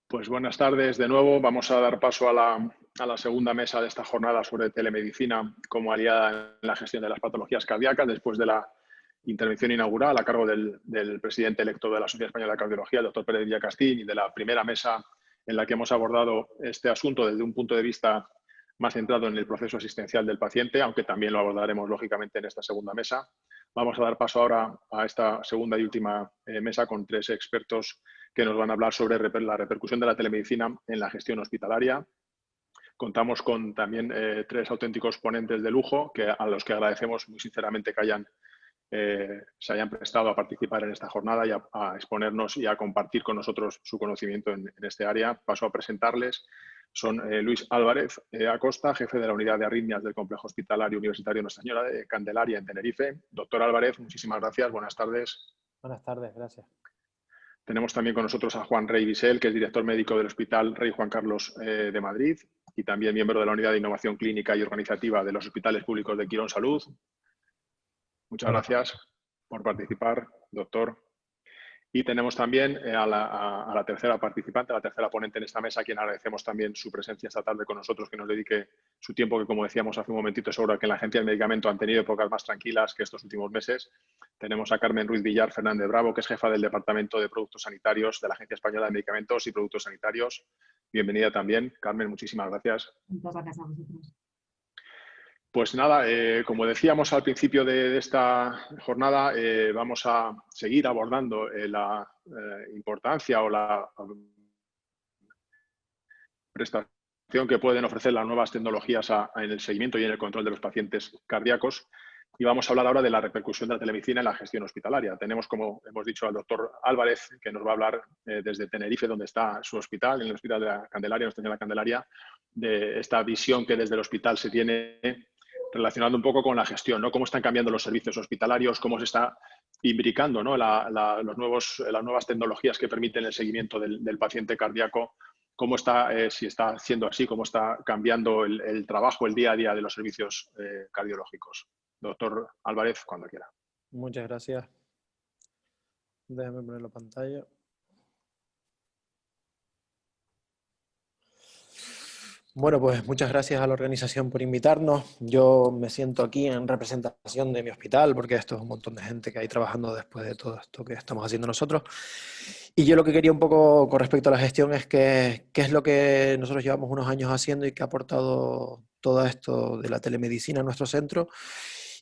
Pues buenas tardes de nuevo. Vamos a dar paso a la segunda mesa de esta jornada sobre telemedicina como aliada en la gestión de las patologías cardíacas, después de la intervención inaugural a cargo del presidente electo de la Sociedad Española de Cardiología, el doctor Pérez Villacastín, y de la primera mesa en la que hemos abordado este asunto desde un punto de vista más centrado en el proceso asistencial del paciente, aunque también lo abordaremos lógicamente en esta segunda mesa. Vamos a dar paso ahora a esta segunda y última mesa con tres expertos que nos van a hablar sobre la repercusión de la telemedicina en la gestión hospitalaria. Contamos con también tres auténticos ponentes de lujo a los que agradecemos muy sinceramente que se hayan prestado a participar en esta jornada y a exponernos y a compartir con nosotros su conocimiento en este área. Paso a presentarles. Son Luis Álvarez Acosta, jefe de la unidad de arritmias del Complejo Hospitalario Universitario Nuestra Señora de Candelaria en Tenerife. Doctor Álvarez, muchísimas gracias. Buenas tardes. Buenas tardes, gracias. Tenemos también con nosotros a Juan Rey Bisel, que es director médico del Hospital Rey Juan Carlos de Madrid y también miembro de la Unidad de Innovación Clínica y Organizativa de los Hospitales Públicos de Quirón Salud. Muchas gracias por participar, doctor. Y tenemos también a la tercera participante, a la tercera ponente en esta mesa, a quien agradecemos también su presencia esta tarde con nosotros, que nos dedique su tiempo, que como decíamos hace un momentito, seguro que en la Agencia del Medicamento han tenido épocas más tranquilas que estos últimos meses. Tenemos a Carmen Ruiz Villar Fernández Bravo, que es jefa del Departamento de Productos Sanitarios de la Agencia Española de Medicamentos y Productos Sanitarios. Bienvenida también, Carmen, muchísimas gracias. Muchas gracias a vosotros. Pues nada, como decíamos al principio de esta jornada, vamos a seguir abordando la importancia o la prestación que pueden ofrecer las nuevas tecnologías en el seguimiento y en el control de los pacientes cardíacos. Y vamos a hablar ahora de la repercusión de la telemedicina en la gestión hospitalaria. Tenemos, como hemos dicho, al doctor Álvarez, que nos va a hablar desde Tenerife, donde está su hospital, en el Hospital de la Candelaria, Nuestra Señora de la Candelaria, de esta visión que desde el hospital se tiene relacionado un poco con la gestión, ¿no? Cómo están cambiando los servicios hospitalarios, cómo se está imbricando, ¿no? las nuevas tecnologías que permiten el seguimiento del paciente cardíaco, cómo está, si está siendo así, cómo está cambiando el trabajo, el día a día de los servicios cardiológicos. Doctor Álvarez, cuando quiera. Muchas gracias. Déjame poner la pantalla. Bueno, pues muchas gracias a la organización por invitarnos. Yo me siento aquí en representación de mi hospital, porque esto es un montón de gente que hay trabajando después de todo esto que estamos haciendo nosotros. Y yo lo que quería un poco con respecto a la gestión es qué es lo que nosotros llevamos unos años haciendo y que ha aportado todo esto de la telemedicina a nuestro centro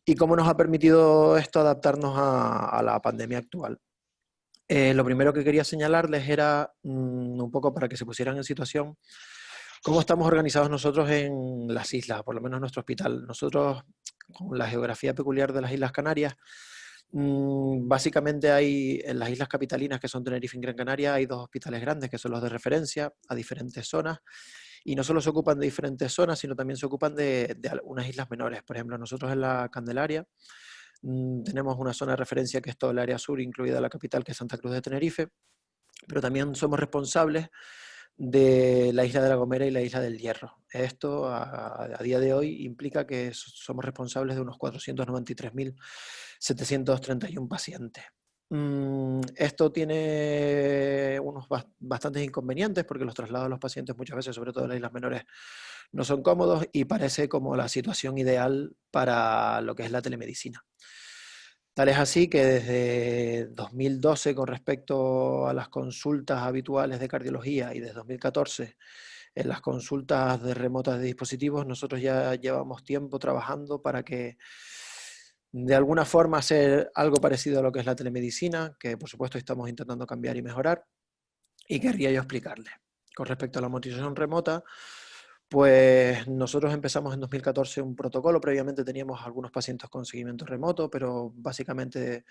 y cómo nos ha permitido esto adaptarnos a la pandemia actual. Lo primero que quería señalarles era un poco para que se pusieran en situación cómo estamos organizados nosotros en las islas, por lo menos nuestro hospital. Nosotros, con la geografía peculiar de las Islas Canarias, básicamente hay en las islas capitalinas, que son Tenerife y Gran Canaria, hay dos hospitales grandes que son los de referencia a diferentes zonas, y no solo se ocupan de diferentes zonas, sino también se ocupan de unas islas menores. Por ejemplo, nosotros en la Candelaria tenemos una zona de referencia que es todo el área sur, incluida la capital, que es Santa Cruz de Tenerife, pero también somos responsables de la isla de La Gomera y la isla del Hierro. Esto a día de hoy implica que somos responsables de unos 493.731 pacientes. Esto tiene unos bastantes inconvenientes porque los traslados de los pacientes muchas veces, sobre todo en las islas menores, no son cómodos y parece como la situación ideal para lo que es la telemedicina. Tal es así que desde 2012, con respecto a las consultas habituales de cardiología, y desde 2014 en las consultas de remotas de dispositivos, nosotros ya llevamos tiempo trabajando para que de alguna forma hacer algo parecido a lo que es la telemedicina, que por supuesto estamos intentando cambiar y mejorar, y querría yo explicarles. Con respecto a la monitorización remota, pues nosotros empezamos en 2014 un protocolo. Previamente teníamos algunos pacientes con seguimiento remoto, pero básicamente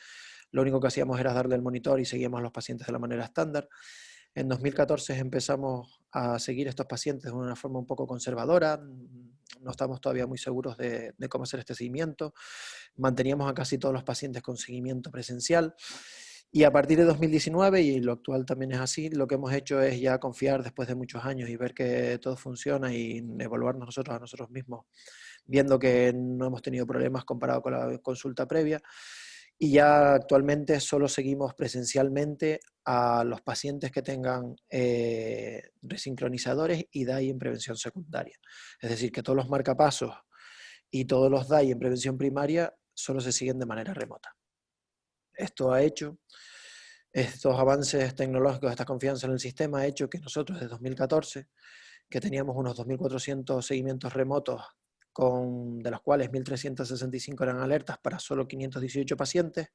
lo único que hacíamos era darle el monitor y seguíamos a los pacientes de la manera estándar. En 2014 empezamos a seguir estos pacientes de una forma un poco conservadora. No estamos todavía muy seguros de cómo hacer este seguimiento. Manteníamos a casi todos los pacientes con seguimiento presencial. Y a partir de 2019, y lo actual también es así, lo que hemos hecho es ya confiar después de muchos años y ver que todo funciona y evaluarnos nosotros a nosotros mismos, viendo que no hemos tenido problemas comparado con la consulta previa. y ya actualmente solo seguimos presencialmente a los pacientes que tengan resincronizadores y DAI en prevención secundaria. Es decir, que todos los marcapasos y todos los DAI en prevención primaria solo se siguen de manera remota. Esto ha hecho, estos avances tecnológicos, esta confianza en el sistema ha hecho que nosotros desde 2014, que teníamos unos 2.400 seguimientos remotos, de los cuales 1.365 eran alertas para solo 518 pacientes,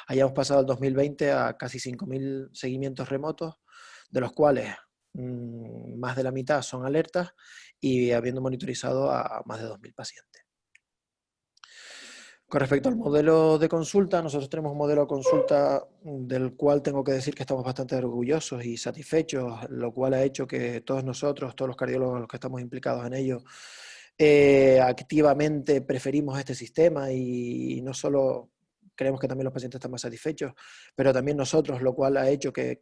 hayamos pasado el 2020 a casi 5.000 seguimientos remotos, de los cuales más de la mitad son alertas y habiendo monitorizado a más de 2.000 pacientes. Con respecto al modelo de consulta, nosotros tenemos un modelo de consulta del cual tengo que decir que estamos bastante orgullosos y satisfechos, lo cual ha hecho que todos nosotros, todos los cardiólogos los que estamos implicados en ello, activamente preferimos este sistema y no solo creemos que también los pacientes están más satisfechos, pero también nosotros, lo cual ha hecho que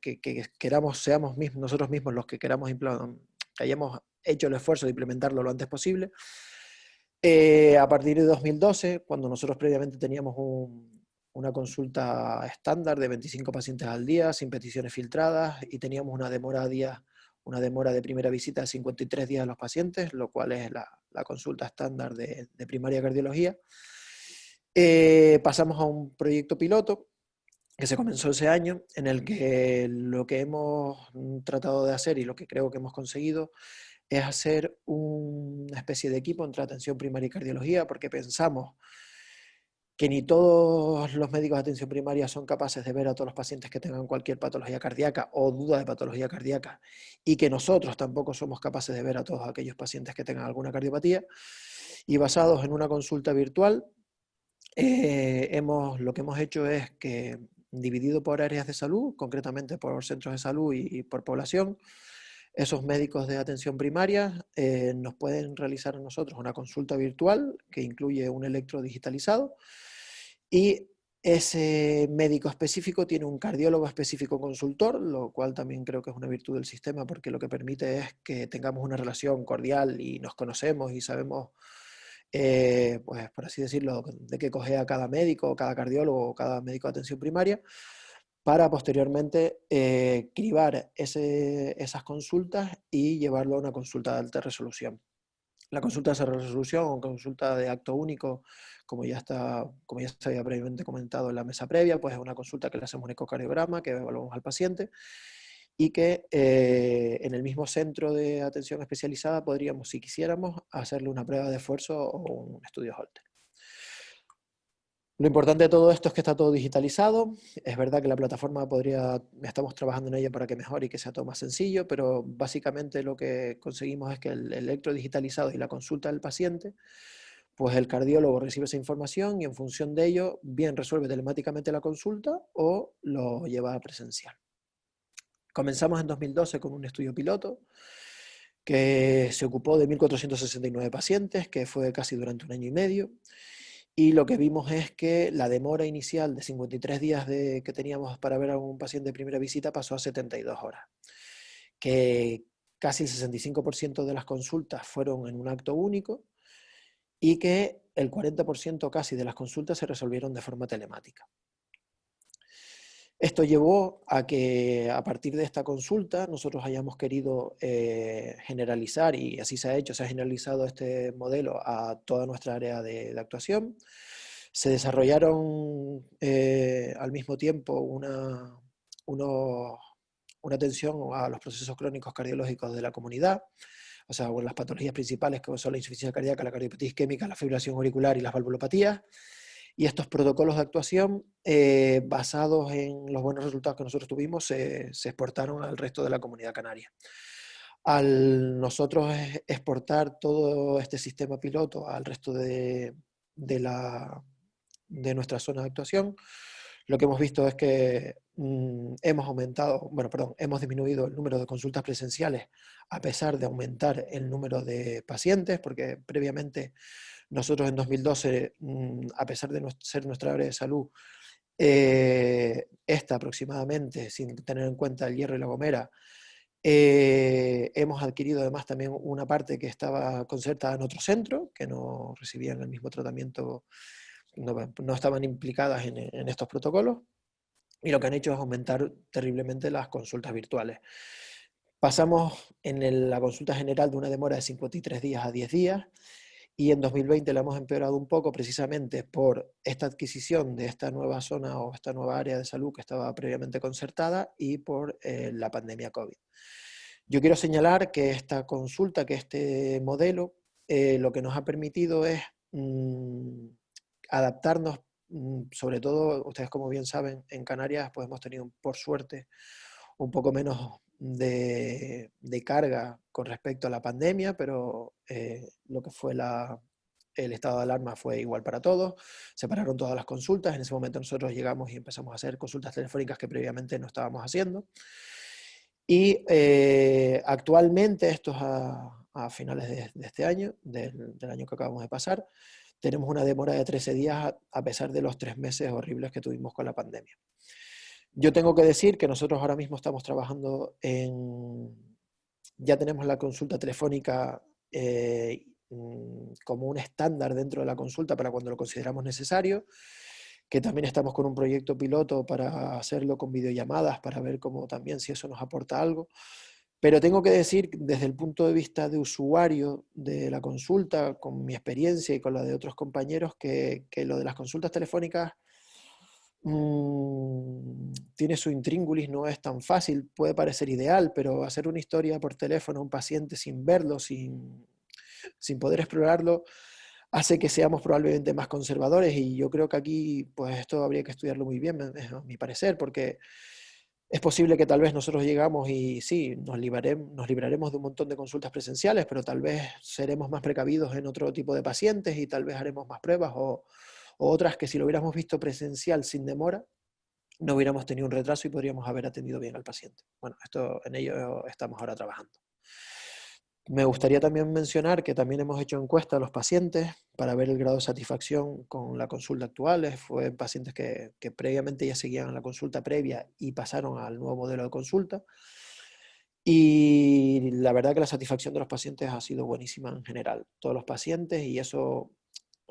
seamos nosotros mismos los que que hayamos hecho el esfuerzo de implementarlo lo antes posible. A partir de 2012, cuando nosotros previamente teníamos una consulta estándar de 25 pacientes al día, sin peticiones filtradas, y teníamos una demora de primera visita de 53 días a los pacientes, lo cual es la consulta estándar de primaria cardiología. Pasamos a un proyecto piloto que se comenzó ese año, en el que lo que hemos tratado de hacer y lo que creo que hemos conseguido es hacer una especie de equipo entre atención primaria y cardiología, porque pensamos que ni todos los médicos de atención primaria son capaces de ver a todos los pacientes que tengan cualquier patología cardíaca o duda de patología cardíaca, y que nosotros tampoco somos capaces de ver a todos aquellos pacientes que tengan alguna cardiopatía. Y basados en una consulta virtual, lo que hemos hecho es que, dividido por áreas de salud, concretamente por centros de salud y por población, esos médicos de atención primaria nos pueden realizar a nosotros una consulta virtual que incluye un electro digitalizado, y ese médico específico tiene un cardiólogo específico consultor, lo cual también creo que es una virtud del sistema, porque lo que permite es que tengamos una relación cordial y nos conocemos y sabemos, pues por así decirlo, de qué cojea cada médico, cada cardiólogo o cada médico de atención primaria, para posteriormente cribar esas consultas y llevarlo a una consulta de alta resolución. La consulta de alta resolución o consulta de acto único, como ya se había previamente comentado en la mesa previa, pues es una consulta que le hacemos un ecocardiograma, que evaluamos al paciente, y que en el mismo centro de atención especializada podríamos, si quisiéramos, hacerle una prueba de esfuerzo o un estudio Holter. Lo importante de todo esto es que está todo digitalizado. Es verdad que la plataforma estamos trabajando en ella para que mejore y que sea todo más sencillo, pero básicamente lo que conseguimos es que el electro digitalizado y la consulta del paciente, pues el cardiólogo recibe esa información y en función de ello bien resuelve telemáticamente la consulta o lo lleva a presencial. Comenzamos en 2012 con un estudio piloto que se ocupó de 1.469 pacientes, que fue casi durante un año y medio. Y lo que vimos es que la demora inicial de 53 días que teníamos para ver a un paciente de primera visita pasó a 72 horas. Que casi el 65% de las consultas fueron en un acto único y que el 40% casi de las consultas se resolvieron de forma telemática. Esto llevó a que a partir de esta consulta nosotros hayamos querido generalizar, y así se ha hecho, se ha generalizado este modelo a toda nuestra área de actuación. Se desarrollaron al mismo tiempo una atención a los procesos crónicos cardiológicos de la comunidad, o sea, las patologías principales que son la insuficiencia cardíaca, la cardiopatía isquémica, la fibrilación auricular y las valvulopatías. Y estos protocolos de actuación, basados en los buenos resultados que nosotros tuvimos, se exportaron al resto de la comunidad canaria. Al nosotros exportar todo este sistema piloto al resto de nuestra zona de actuación, lo que hemos visto es que hemos disminuido el número de consultas presenciales a pesar de aumentar el número de pacientes, porque previamente nosotros en 2012, a pesar de ser nuestra área de salud, esta aproximadamente, sin tener en cuenta el Hierro y La Gomera, hemos adquirido además también una parte que estaba concertada en otro centro, que no recibían el mismo tratamiento no estaban implicadas en estos protocolos, y lo que han hecho es aumentar terriblemente las consultas virtuales. Pasamos en la consulta general de una demora de 53 días a 10 días, y en 2020 la hemos empeorado un poco precisamente por esta adquisición de esta nueva zona o esta nueva área de salud que estaba previamente concertada y por la pandemia COVID. Yo quiero señalar que esta consulta, que este modelo, lo que nos ha permitido es adaptarnos, sobre todo, ustedes como bien saben, en Canarias pues hemos tenido, por suerte, un poco menos de carga con respecto a la pandemia, pero lo que fue el estado de alarma fue igual para todos, se pararon todas las consultas, en ese momento nosotros llegamos y empezamos a hacer consultas telefónicas que previamente no estábamos haciendo. Y actualmente, esto es a finales de este año, del año que acabamos de pasar, tenemos una demora de 13 días a pesar de los 3 meses horribles que tuvimos con la pandemia. Yo tengo que decir que nosotros ahora mismo estamos trabajando ya tenemos la consulta telefónica como un estándar dentro de la consulta para cuando lo consideramos necesario, que también estamos con un proyecto piloto para hacerlo con videollamadas, para ver cómo también si eso nos aporta algo. Pero tengo que decir, desde el punto de vista de usuario de la consulta, con mi experiencia y con la de otros compañeros, que lo de las consultas telefónicas tiene su intríngulis, no es tan fácil, puede parecer ideal, pero hacer una historia por teléfono a un paciente sin verlo, sin poder explorarlo, hace que seamos probablemente más conservadores, y yo creo que aquí pues esto habría que estudiarlo muy bien, a mi parecer, porque es posible que tal vez nosotros llegamos y sí, nos libraremos de un montón de consultas presenciales, pero tal vez seremos más precavidos en otro tipo de pacientes y tal vez haremos más pruebas o otras que si lo hubiéramos visto presencial sin demora, no hubiéramos tenido un retraso y podríamos haber atendido bien al paciente. Bueno, en ello estamos ahora trabajando. Me gustaría también mencionar que también hemos hecho encuestas a los pacientes para ver el grado de satisfacción con la consulta actual. Fue pacientes que previamente ya seguían la consulta previa y pasaron al nuevo modelo de consulta. Y la verdad que la satisfacción de los pacientes ha sido buenísima en general. Todos los pacientes, y eso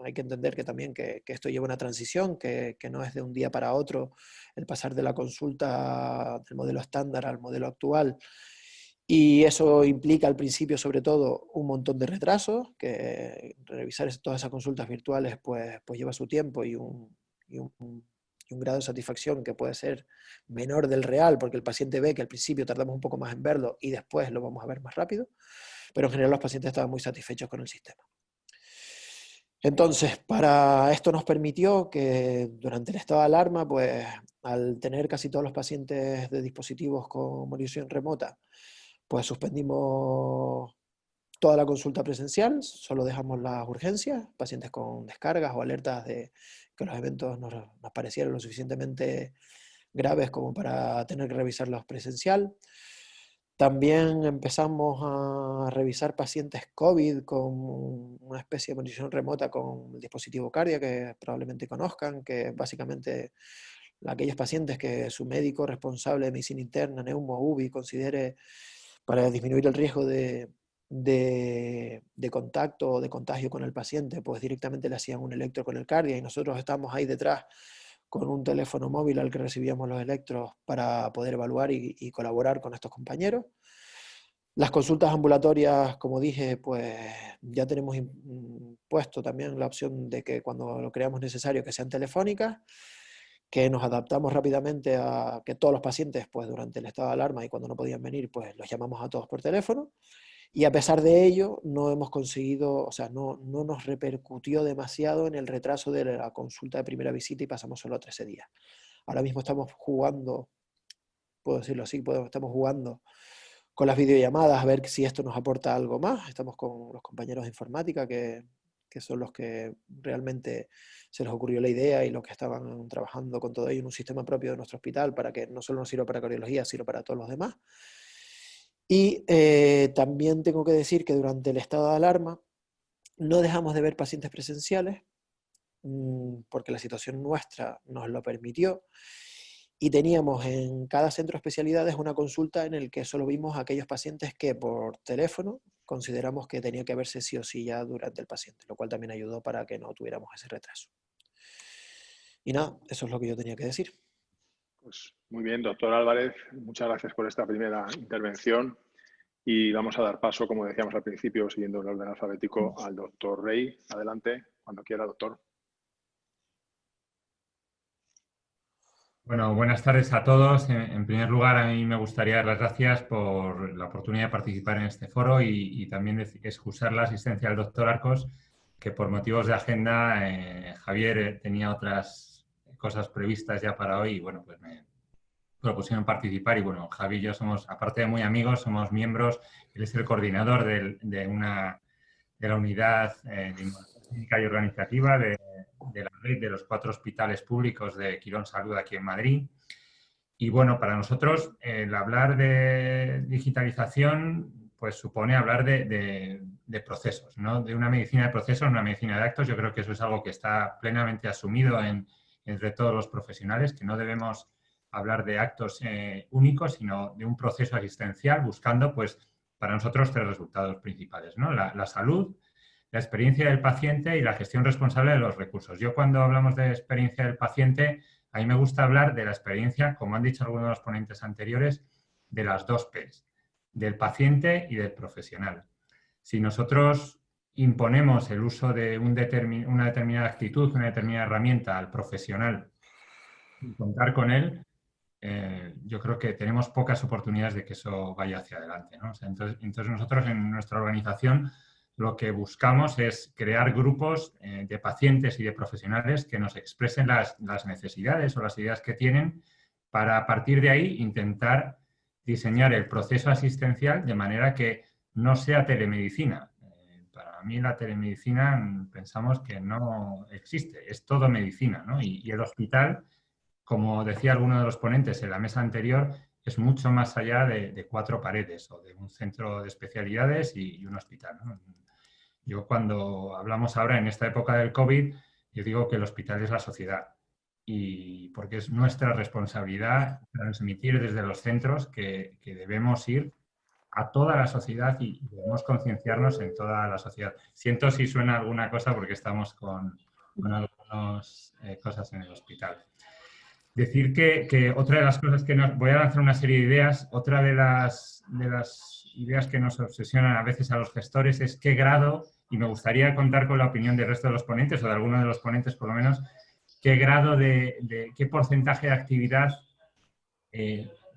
hay que entender que también que esto lleva una transición, que no es de un día para otro el pasar de la consulta del modelo estándar al modelo actual. Y eso implica al principio, sobre todo, un montón de retrasos, que revisar todas esas consultas virtuales pues lleva su tiempo y un grado de satisfacción que puede ser menor del real, porque el paciente ve que al principio tardamos un poco más en verlo y después lo vamos a ver más rápido, pero en general los pacientes estaban muy satisfechos con el sistema. Entonces, para esto nos permitió que durante el estado de alarma, pues al tener casi todos los pacientes de dispositivos con monitorización remota, pues suspendimos toda la consulta presencial, solo dejamos las urgencias, pacientes con descargas o alertas de que los eventos nos parecieron lo suficientemente graves como para tener que revisarlos presencial. También empezamos a revisar pacientes COVID con una especie de monitorización remota con el dispositivo Cardia, que probablemente conozcan, que básicamente aquellos pacientes que su médico responsable de medicina interna, neumo, UBI, considere para disminuir el riesgo de contacto o de contagio con el paciente, pues directamente le hacían un electro con el Cardia y nosotros estamos ahí detrás con un teléfono móvil al que recibíamos los electros para poder evaluar y colaborar con estos compañeros. Las consultas ambulatorias, como dije, pues ya tenemos puesto también la opción de que cuando lo creamos necesario que sean telefónicas, que nos adaptamos rápidamente a que todos los pacientes, pues durante el estado de alarma y cuando no podían venir, pues los llamamos a todos por teléfono. Y a pesar de ello, no hemos conseguido, o sea, no nos repercutió demasiado en el retraso de la consulta de primera visita y pasamos solo a 13 días. Ahora mismo estamos jugando, puedo decirlo así, estamos jugando con las videollamadas a ver si esto nos aporta algo más. Estamos con los compañeros de informática que son los que realmente se les ocurrió la idea y los que estaban trabajando con todo ello en un sistema propio de nuestro hospital para que no solo nos sirva para cardiología, sino para todos los demás. Y también tengo que decir que durante el estado de alarma no dejamos de ver pacientes presenciales porque la situación nuestra nos lo permitió. Y teníamos en cada centro de especialidades una consulta en el que solo vimos a aquellos pacientes que por teléfono consideramos que tenía que verse sí o sí ya durante el paciente, lo cual también ayudó para que no tuviéramos ese retraso. Y nada, eso es lo que yo tenía que decir. Pues muy bien, doctor Álvarez, muchas gracias por esta primera intervención y vamos a dar paso, como decíamos al principio, siguiendo el orden alfabético, al doctor Rey. Adelante, cuando quiera, doctor. Bueno, buenas tardes a todos. En primer lugar, a mí me gustaría dar las gracias por la oportunidad de participar en este foro y también excusar la asistencia del doctor Arcos, que por motivos de agenda, Javier tenía otras cosas previstas ya para hoy y bueno, pues me propusieron participar y bueno, Javi y yo somos, aparte de muy amigos, somos miembros, él es el coordinador de la unidad de innovación clínica y organizativa de la red de los 4 hospitales públicos de Quirón Salud aquí en Madrid. Y bueno, para nosotros el hablar de digitalización pues supone hablar de procesos, ¿no? De una medicina de procesos, una medicina de actos. Yo creo que eso es algo que está plenamente asumido entre todos los profesionales, que no debemos hablar de actos únicos, sino de un proceso asistencial buscando, pues, para nosotros 3 resultados principales, ¿no? La salud, la experiencia del paciente y la gestión responsable de los recursos. Yo cuando hablamos de experiencia del paciente, a mí me gusta hablar de la experiencia, como han dicho algunos de los ponentes anteriores, de las 2 Ps, del paciente y del profesional. Si nosotros imponemos el uso de una determinada actitud, una determinada herramienta al profesional sin contar con él, yo creo que tenemos pocas oportunidades de que eso vaya hacia adelante, ¿no? O sea, entonces nosotros en nuestra organización lo que buscamos es crear grupos de pacientes y de profesionales que nos expresen las necesidades o las ideas que tienen para a partir de ahí intentar diseñar el proceso asistencial de manera que no sea telemedicina. Para mí la telemedicina pensamos que no existe, es todo medicina, ¿no? Y el hospital, como decía alguno de los ponentes en la mesa anterior, es mucho más allá de 4 paredes o de un centro de especialidades y un hospital, ¿no? Yo cuando hablamos ahora en esta época del COVID, yo digo que el hospital es la sociedad y porque es nuestra responsabilidad transmitir desde los centros que debemos ir a toda la sociedad y debemos concienciarnos en toda la sociedad. Siento si suena alguna cosa porque estamos con algunas cosas en el hospital. Decir que otra de las cosas que nos... Voy a lanzar una serie de ideas. Otra de las ideas que nos obsesionan a veces a los gestores es qué grado, y me gustaría contar con la opinión del resto de los ponentes, o de alguno de los ponentes por lo menos, qué grado qué porcentaje de actividad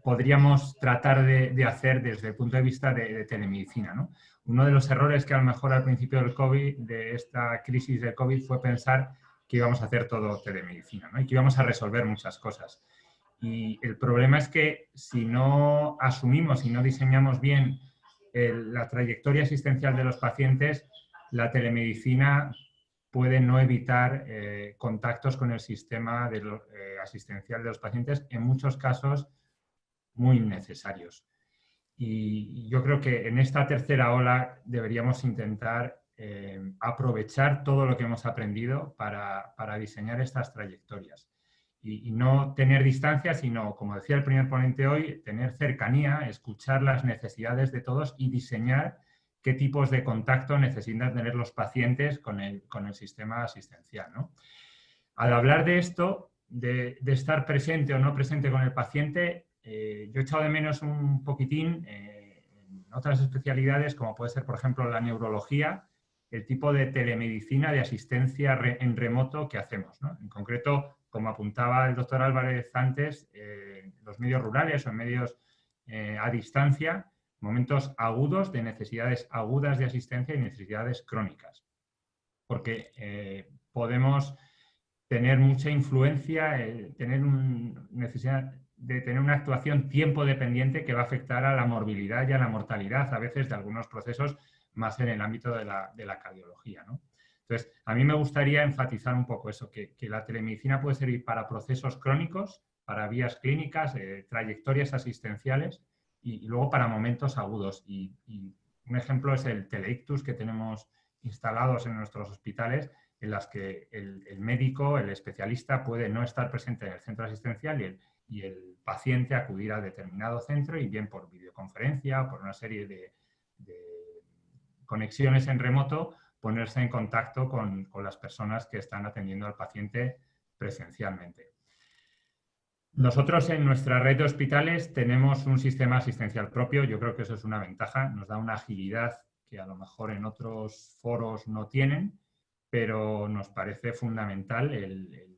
podríamos tratar de hacer desde el punto de vista de telemedicina, ¿no? Uno de los errores que a lo mejor al principio del COVID, de esta crisis del COVID, fue pensar que íbamos a hacer todo telemedicina, ¿no? Y que íbamos a resolver muchas cosas. Y el problema es que si no asumimos y no diseñamos bien la trayectoria asistencial de los pacientes, la telemedicina puede no evitar contactos con el sistema asistencial de los pacientes, en muchos casos muy necesarios. Y yo creo que en esta tercera ola deberíamos intentar aprovechar todo lo que hemos aprendido para diseñar estas trayectorias. Y no tener distancia, sino, como decía el primer ponente hoy, tener cercanía, escuchar las necesidades de todos y diseñar qué tipos de contacto necesitan tener los pacientes con el sistema asistencial, ¿no? Al hablar de esto, de estar presente o no presente con el paciente, yo he echado de menos un poquitín en otras especialidades, como puede ser, por ejemplo, la neurología, el tipo de telemedicina, de asistencia en remoto que hacemos, ¿no? En concreto, como apuntaba el doctor Álvarez antes, los medios rurales o en medios a distancia, momentos agudos de necesidades agudas de asistencia y necesidades crónicas. Porque podemos tener mucha influencia, tener necesidad de tener una actuación tiempo dependiente que va a afectar a la morbilidad y a la mortalidad, a veces de algunos procesos más en el ámbito de la cardiología, ¿no? Entonces, a mí me gustaría enfatizar un poco eso, que la telemedicina puede servir para procesos crónicos, para vías clínicas, trayectorias asistenciales y luego para momentos agudos. Y un ejemplo es el teleictus que tenemos instalados en nuestros hospitales, en las que el médico, el especialista, puede no estar presente en el centro asistencial y el paciente acudir a determinado centro y bien por videoconferencia o por una serie de conexiones en remoto, ponerse en contacto con las personas que están atendiendo al paciente presencialmente. Nosotros en nuestra red de hospitales tenemos un sistema asistencial propio. Yo creo que eso es una ventaja, nos da una agilidad que a lo mejor en otros foros no tienen, pero nos parece fundamental el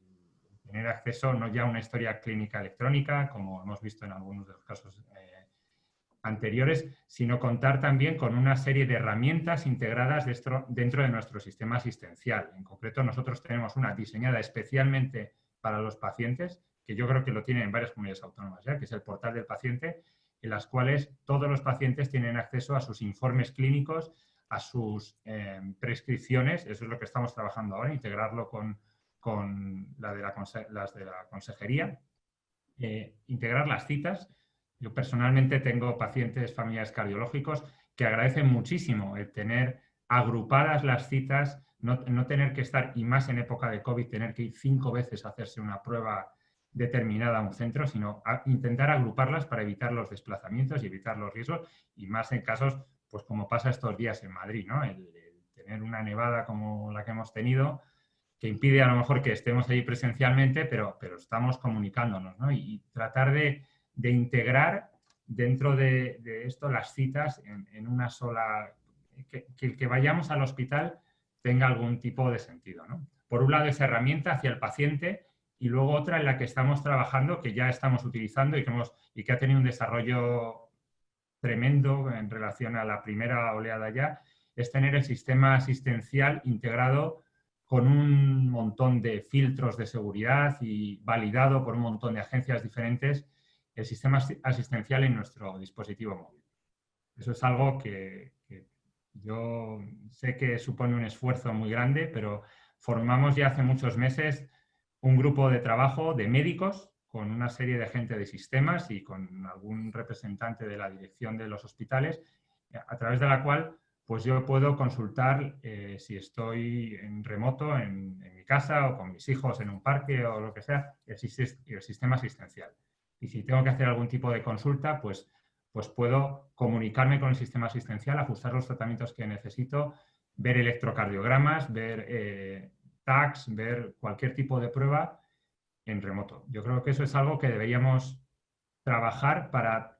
tener acceso no ya a una historia clínica electrónica, como hemos visto en algunos de los casos anteriores, sino contar también con una serie de herramientas integradas dentro de nuestro sistema asistencial. En concreto, nosotros tenemos una diseñada especialmente para los pacientes, que yo creo que lo tienen en varias comunidades autónomas, que es el portal del paciente, en las cuales todos los pacientes tienen acceso a sus informes clínicos, a sus prescripciones. Eso es lo que estamos trabajando ahora, integrarlo con las de la consejería, integrar las citas. Yo personalmente tengo pacientes familiares cardiológicos que agradecen muchísimo el tener agrupadas las citas, no tener que estar, y más en época de COVID, tener que ir 5 veces a hacerse una prueba determinada a un centro, sino intentar agruparlas para evitar los desplazamientos y evitar los riesgos, y más en casos, pues como pasa estos días en Madrid, ¿no? El tener una nevada como la que hemos tenido, que impide a lo mejor que estemos allí presencialmente, pero estamos comunicándonos, ¿no? Y tratar de integrar dentro de esto las citas en una sola, que el que vayamos al hospital tenga algún tipo de sentido, ¿no? Por un lado, esa herramienta hacia el paciente, y luego otra en la que estamos trabajando, que ya estamos utilizando y que ha tenido un desarrollo tremendo en relación a la primera oleada ya, es tener el sistema asistencial integrado con un montón de filtros de seguridad y validado por un montón de agencias diferentes, el sistema asistencial en nuestro dispositivo móvil. Eso es algo que yo sé que supone un esfuerzo muy grande, pero formamos ya hace muchos meses un grupo de trabajo de médicos con una serie de gente de sistemas y con algún representante de la dirección de los hospitales, a través de la cual pues yo puedo consultar si estoy en remoto en mi casa o con mis hijos en un parque o lo que sea, el sistema asistencial. Y si tengo que hacer algún tipo de consulta, pues puedo comunicarme con el sistema asistencial, ajustar los tratamientos que necesito, ver electrocardiogramas, ver tags, ver cualquier tipo de prueba en remoto. Yo creo que eso es algo que deberíamos trabajar para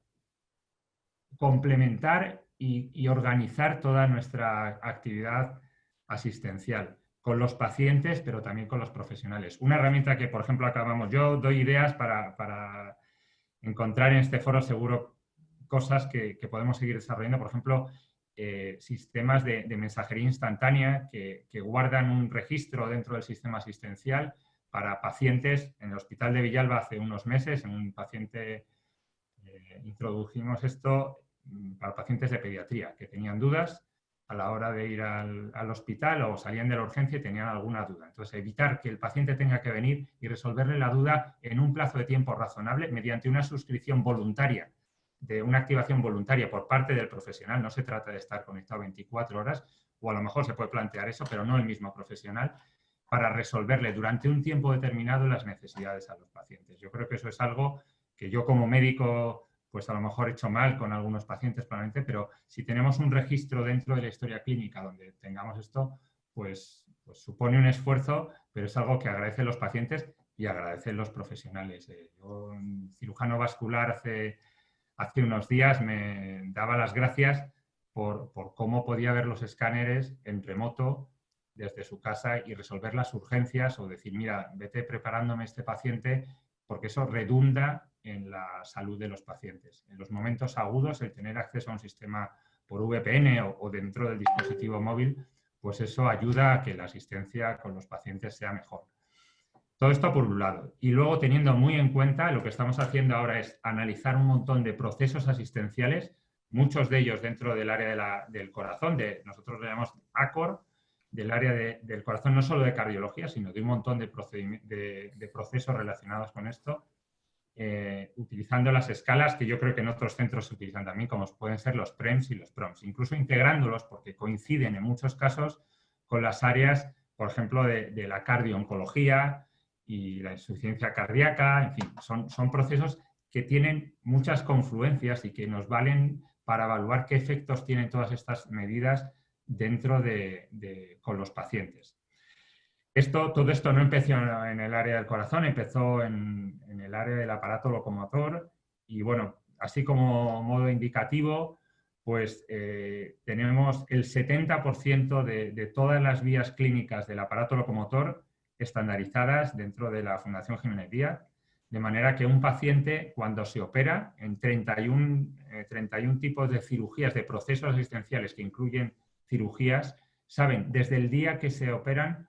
complementar y organizar toda nuestra actividad asistencial con los pacientes, pero también con los profesionales. Una herramienta que, por ejemplo, yo doy ideas para encontrar en este foro seguro cosas que podemos seguir desarrollando. Por ejemplo, sistemas de mensajería instantánea que guardan un registro dentro del sistema asistencial para pacientes. En el Hospital de Villalba hace unos meses, en un paciente, introdujimos esto para pacientes de pediatría que tenían dudas a la hora de ir al hospital o salían de la urgencia y tenían alguna duda. Entonces, evitar que el paciente tenga que venir y resolverle la duda en un plazo de tiempo razonable mediante una suscripción voluntaria, de una activación voluntaria por parte del profesional. No se trata de estar conectado 24 horas, o a lo mejor se puede plantear eso, pero no el mismo profesional, para resolverle durante un tiempo determinado las necesidades a los pacientes. Yo creo que eso es algo que yo como médico pues a lo mejor he hecho mal con algunos pacientes probablemente, pero si tenemos un registro dentro de la historia clínica donde tengamos esto, pues supone un esfuerzo, pero es algo que agradecen los pacientes y agradecen los profesionales. Yo, un cirujano vascular, hace unos días me daba las gracias por cómo podía ver los escáneres en remoto desde su casa y resolver las urgencias o decir, mira, vete preparándome este paciente, porque eso redunda en la salud de los pacientes. En los momentos agudos, el tener acceso a un sistema por VPN o dentro del dispositivo móvil, pues eso ayuda a que la asistencia con los pacientes sea mejor. Todo esto por un lado. Y luego, teniendo muy en cuenta, lo que estamos haciendo ahora es analizar un montón de procesos asistenciales, muchos de ellos dentro del área del corazón, nosotros le llamamos ACOR, del área del corazón, no solo de cardiología, sino de un montón de procesos relacionados con esto, utilizando las escalas que yo creo que en otros centros se utilizan también, como pueden ser los PREMS y los PROMS, incluso integrándolos porque coinciden en muchos casos con las áreas, por ejemplo, de la cardiooncología y la insuficiencia cardíaca. En fin, son procesos que tienen muchas confluencias y que nos valen para evaluar qué efectos tienen todas estas medidas dentro con los pacientes. Todo esto no empezó en el área del corazón, empezó en el área del aparato locomotor y bueno, así como modo indicativo, pues tenemos el 70% de todas las vías clínicas del aparato locomotor estandarizadas dentro de la Fundación Jiménez Díaz, de manera que un paciente cuando se opera en 31 tipos de cirugías, de procesos asistenciales que incluyen cirugías, saben desde el día que se operan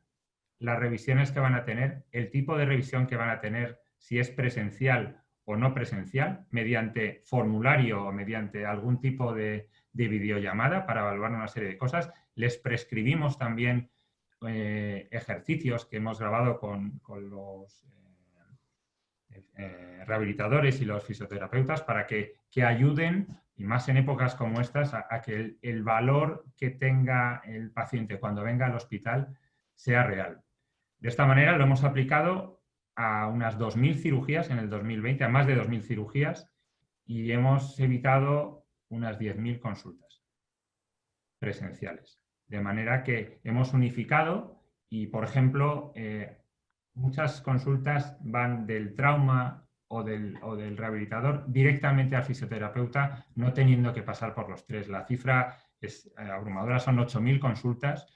las revisiones que van a tener, el tipo de revisión que van a tener, si es presencial o no presencial, mediante formulario o mediante algún tipo de videollamada para evaluar una serie de cosas. Les prescribimos también ejercicios que hemos grabado con los rehabilitadores y los fisioterapeutas para que ayuden, y más en épocas como estas, a que el valor que tenga el paciente cuando venga al hospital sea real. De esta manera lo hemos aplicado a unas 2.000 cirugías en el 2020, a más de 2.000 cirugías, y hemos evitado unas 10.000 consultas presenciales. De manera que hemos unificado y, por ejemplo, muchas consultas van del trauma o del rehabilitador directamente al fisioterapeuta, no teniendo que pasar por los tres. La cifra es abrumadora, son 8.000 consultas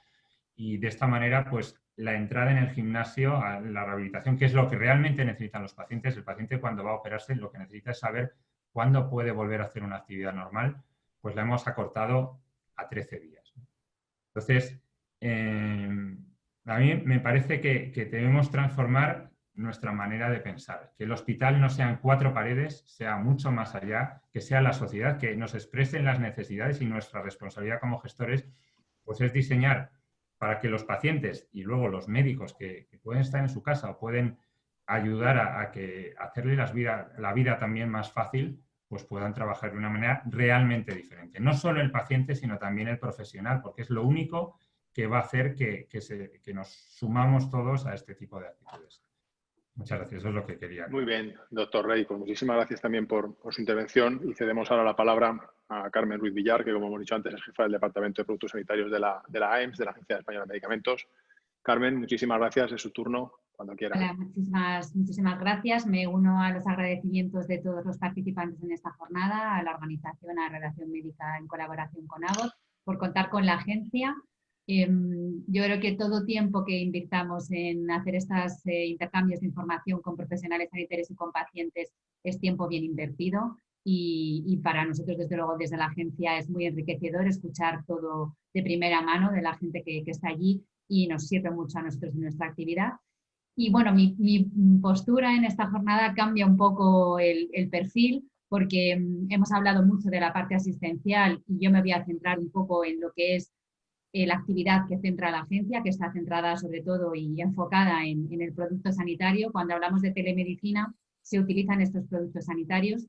y de esta manera, pues, la entrada en el gimnasio, a la rehabilitación, que es lo que realmente necesitan los pacientes. El paciente cuando va a operarse lo que necesita es saber cuándo puede volver a hacer una actividad normal, pues la hemos acortado a 13 días. Entonces, a mí me parece que debemos transformar nuestra manera de pensar, que el hospital no sean 4 paredes, sea mucho más allá, que sea la sociedad, que nos expresen las necesidades y nuestra responsabilidad como gestores, pues es diseñar para que los pacientes y luego los médicos que pueden estar en su casa o pueden ayudar a hacerle la vida también más fácil, pues puedan trabajar de una manera realmente diferente. No solo el paciente, sino también el profesional, porque es lo único que va a hacer que nos sumamos todos a este tipo de actitudes. Muchas gracias, eso es lo que quería. Muy bien, doctor Rey, pues muchísimas gracias también por su intervención y cedemos ahora la palabra a Carmen Ruiz Villar, que como hemos dicho antes es jefa del Departamento de Productos Sanitarios de la AEMS, de la Agencia Española de Medicamentos. Carmen, muchísimas gracias, es su turno, cuando quiera. Hola, muchísimas gracias. Me uno a los agradecimientos de todos los participantes en esta jornada, a la organización, a Redacción Médica en colaboración con AVOT, por contar con la agencia. Yo creo que todo tiempo que invirtamos en hacer estos intercambios de información con profesionales sanitarios y con pacientes es tiempo bien invertido y para nosotros, desde luego, desde la agencia es muy enriquecedor escuchar todo de primera mano de la gente que está allí y nos sirve mucho a nosotros en nuestra actividad. Y bueno, mi postura en esta jornada cambia un poco el perfil porque hemos hablado mucho de la parte asistencial y yo me voy a centrar un poco en lo que es la actividad que centra la agencia, que está centrada sobre todo y enfocada en el producto sanitario. Cuando hablamos de telemedicina, se utilizan estos productos sanitarios.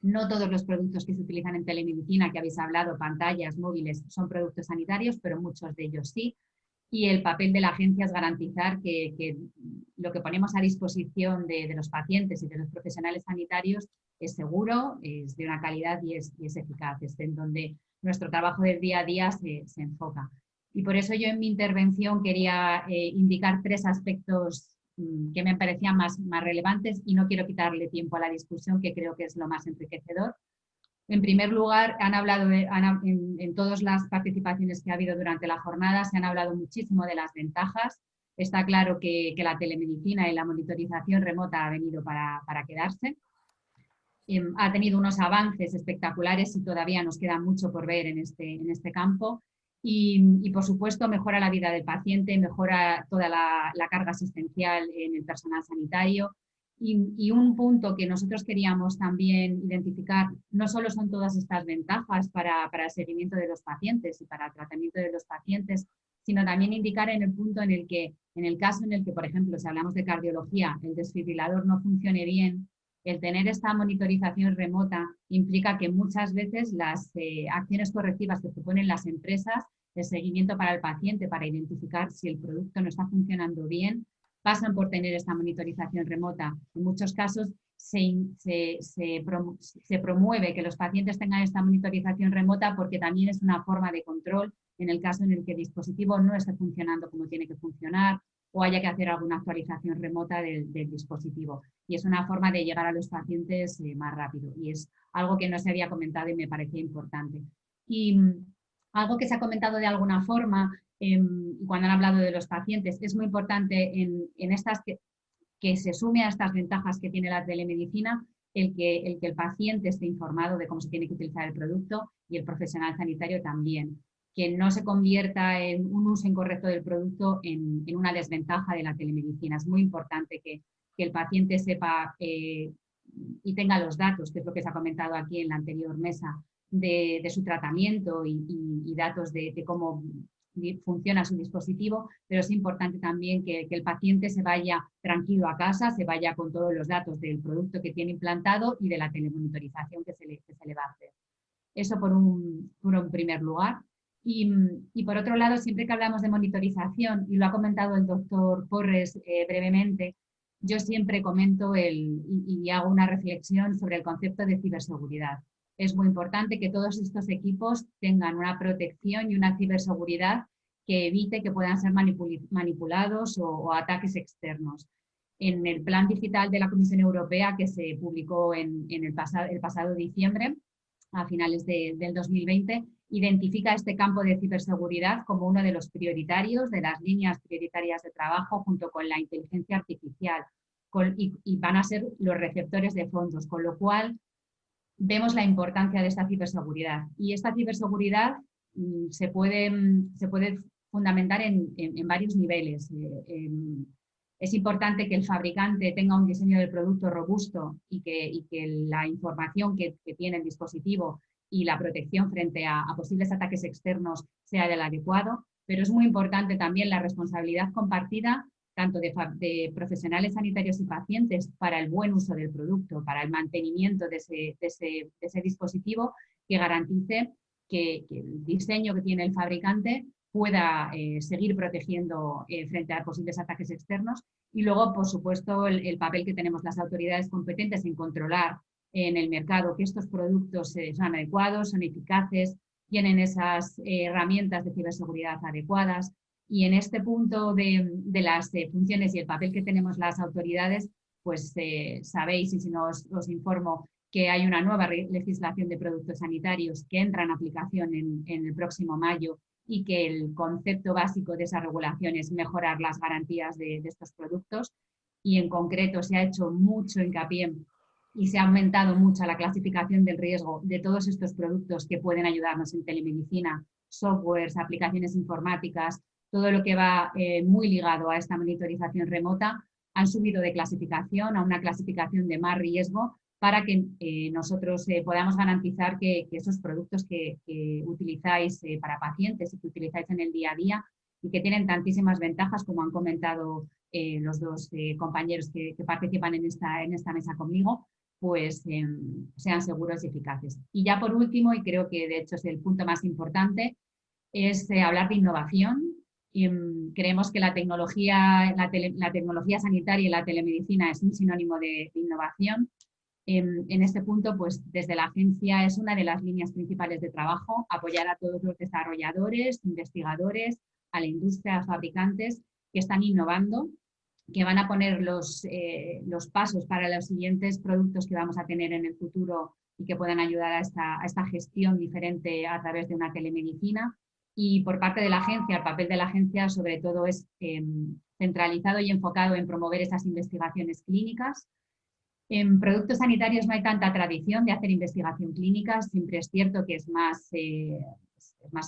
No todos los productos que se utilizan en telemedicina, que habéis hablado, pantallas, móviles, son productos sanitarios, pero muchos de ellos sí. Y el papel de la agencia es garantizar que lo que ponemos a disposición de los pacientes y de los profesionales sanitarios es seguro, es de una calidad y es eficaz, es en donde nuestro trabajo del día a día se enfoca. Y por eso yo en mi intervención quería indicar 3 aspectos que me parecían más relevantes y no quiero quitarle tiempo a la discusión, que creo que es lo más enriquecedor. En primer lugar, han hablado en todas las participaciones que ha habido durante la jornada, se han hablado muchísimo de las ventajas. Está claro que la telemedicina y la monitorización remota ha venido para quedarse. Ha tenido unos avances espectaculares y todavía nos queda mucho por ver en este campo. Y por supuesto, mejora la vida del paciente, mejora toda la carga asistencial en el personal sanitario. Y un punto que nosotros queríamos también identificar, no solo son todas estas ventajas para el seguimiento de los pacientes y para el tratamiento de los pacientes, sino también indicar en el punto en el caso en el que, por ejemplo, si hablamos de cardiología, el desfibrilador no funcione bien, el tener esta monitorización remota implica que muchas veces las acciones correctivas que proponen las empresas, el seguimiento para el paciente, para identificar si el producto no está funcionando bien, pasan por tener esta monitorización remota. En muchos casos se promueve que los pacientes tengan esta monitorización remota porque también es una forma de control en el caso en el que el dispositivo no esté funcionando como tiene que funcionar o haya que hacer alguna actualización remota del dispositivo. Y es una forma de llegar a los pacientes más rápido y es algo que no se había comentado y me parecía importante. Y algo que se ha comentado de alguna forma cuando han hablado de los pacientes, es muy importante en estas que se sume a estas ventajas que tiene la telemedicina el que el paciente esté informado de cómo se tiene que utilizar el producto y el profesional sanitario también. Que no se convierta en un uso incorrecto del producto en una desventaja de la telemedicina. Es muy importante que el paciente sepa y tenga los datos, que es lo que se ha comentado aquí en la anterior mesa, de su tratamiento y datos de cómo funciona su dispositivo, pero es importante también que el paciente se vaya tranquilo a casa, se vaya con todos los datos del producto que tiene implantado y de la telemonitorización que se le va a hacer. Eso por un primer lugar. Y por otro lado, siempre que hablamos de monitorización, y lo ha comentado el doctor Porres brevemente, yo siempre comento y hago una reflexión sobre el concepto de ciberseguridad. Es muy importante que todos estos equipos tengan una protección y una ciberseguridad que evite que puedan ser manipulados o ataques externos. En el plan digital de la Comisión Europea que se publicó en el pasado diciembre, a finales del 2020, identifica este campo de ciberseguridad como uno de los prioritarios, de las líneas prioritarias de trabajo, junto con la inteligencia artificial, y van a ser los receptores de fondos, con lo cual vemos la importancia de esta ciberseguridad. Y esta ciberseguridad se puede fundamentar en varios niveles. Es importante que el fabricante tenga un diseño del producto robusto y que la información que tiene el dispositivo y la protección frente a posibles ataques externos sea del adecuado, pero es muy importante también la responsabilidad compartida tanto de profesionales sanitarios y pacientes para el buen uso del producto, para el mantenimiento de ese dispositivo que garantice que el diseño que tiene el fabricante pueda seguir protegiendo frente a posibles ataques externos. Y luego, por supuesto, el papel que tenemos las autoridades competentes en controlar en el mercado que estos productos son adecuados, son eficaces, tienen esas herramientas de ciberseguridad adecuadas. Y en este punto de las funciones y el papel que tenemos las autoridades, pues sabéis, y si no os informo, que hay una nueva legislación de productos sanitarios que entra en aplicación en el próximo mayo y que el concepto básico de esa regulación es mejorar las garantías de estos productos. Y en concreto se ha hecho mucho hincapié y se ha aumentado mucho la clasificación del riesgo de todos estos productos que pueden ayudarnos en telemedicina, softwares, aplicaciones informáticas, todo lo que va muy ligado a esta monitorización remota, han subido de clasificación a una clasificación de más riesgo para que nosotros podamos garantizar que esos productos que utilizáis para pacientes y que utilizáis en el día a día y que tienen tantísimas ventajas, como han comentado los dos compañeros que participan en esta mesa conmigo, pues sean seguros y eficaces. Y ya por último, y creo que de hecho es el punto más importante, es hablar de innovación. Y, creemos que la tecnología sanitaria y la telemedicina es un sinónimo de innovación. En este punto, pues desde la agencia es una de las líneas principales de trabajo, apoyar a todos los desarrolladores, investigadores, a la industria, a los fabricantes que están innovando, que van a poner los pasos para los siguientes productos que vamos a tener en el futuro y que puedan ayudar a esta gestión diferente a través de una telemedicina. Y por parte de la agencia, el papel de la agencia sobre todo es centralizado y enfocado en promover esas investigaciones clínicas. En productos sanitarios no hay tanta tradición de hacer investigación clínica, siempre es cierto que es más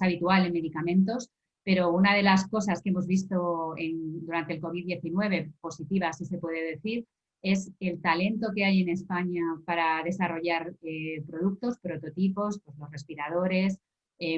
habitual en medicamentos, pero una de las cosas que hemos visto durante el COVID-19, positivas si se puede decir, es el talento que hay en España para desarrollar productos, prototipos, pues los respiradores,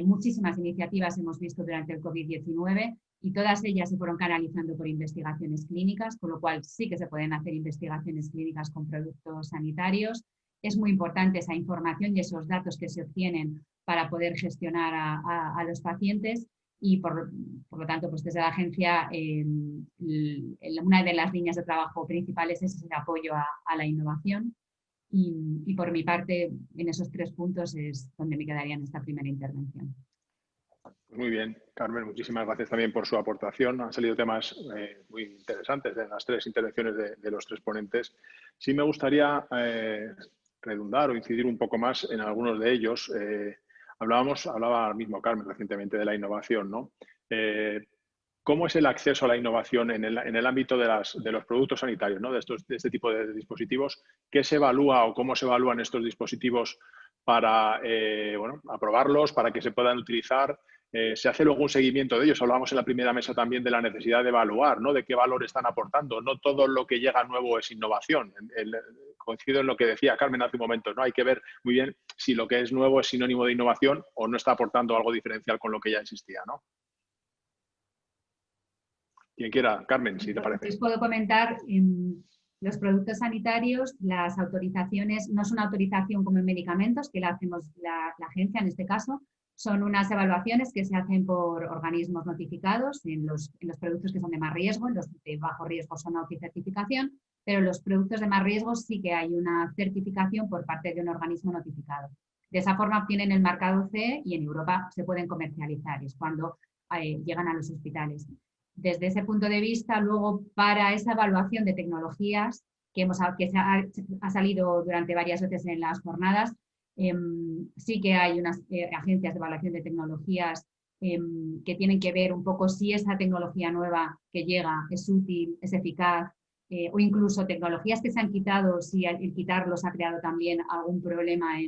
muchísimas iniciativas hemos visto durante el COVID-19 y todas ellas se fueron canalizando por investigaciones clínicas, con lo cual sí que se pueden hacer investigaciones clínicas con productos sanitarios. Es muy importante esa información y esos datos que se obtienen para poder gestionar a los pacientes y por lo tanto, pues desde la agencia una de las líneas de trabajo principales es el apoyo a la innovación. Y por mi parte, en esos 3 puntos es donde me quedaría en esta primera intervención. Muy bien, Carmen, muchísimas gracias también por su aportación. Han salido temas muy interesantes de las tres intervenciones de los tres ponentes. Sí me gustaría redundar o incidir un poco más en algunos de ellos. Hablaba mismo Carmen recientemente de la innovación, ¿no? ¿Cómo es el acceso a la innovación en el ámbito de los productos sanitarios, ¿no? de este tipo de dispositivos? ¿Qué se evalúa o cómo se evalúan estos dispositivos para aprobarlos, para que se puedan utilizar? Se hace luego un seguimiento de ellos. Hablábamos en la primera mesa también de la necesidad de evaluar, ¿no? De qué valor están aportando. No todo lo que llega nuevo es innovación. Coincido en lo que decía Carmen hace un momento, ¿no? Hay que ver muy bien si lo que es nuevo es sinónimo de innovación o no está aportando algo diferencial con lo que ya existía, ¿no? Quien quiera, Carmen, si te parece. Les puedo comentar, los productos sanitarios, las autorizaciones no son autorización como en medicamentos, que la hacemos la agencia en este caso, son unas evaluaciones que se hacen por organismos notificados en los productos que son de más riesgo, en los de bajo riesgo son autocertificación, pero los productos de más riesgo sí que hay una certificación por parte de un organismo notificado. De esa forma obtienen el marcado CE y en Europa se pueden comercializar, es cuando llegan a los hospitales. Desde ese punto de vista, luego para esa evaluación de tecnologías que ha salido durante varias veces en las jornadas, sí que hay unas agencias de evaluación de tecnologías que tienen que ver un poco si esa tecnología nueva que llega es útil, es eficaz, o incluso tecnologías que se han quitado, si el quitarlos ha creado también algún problema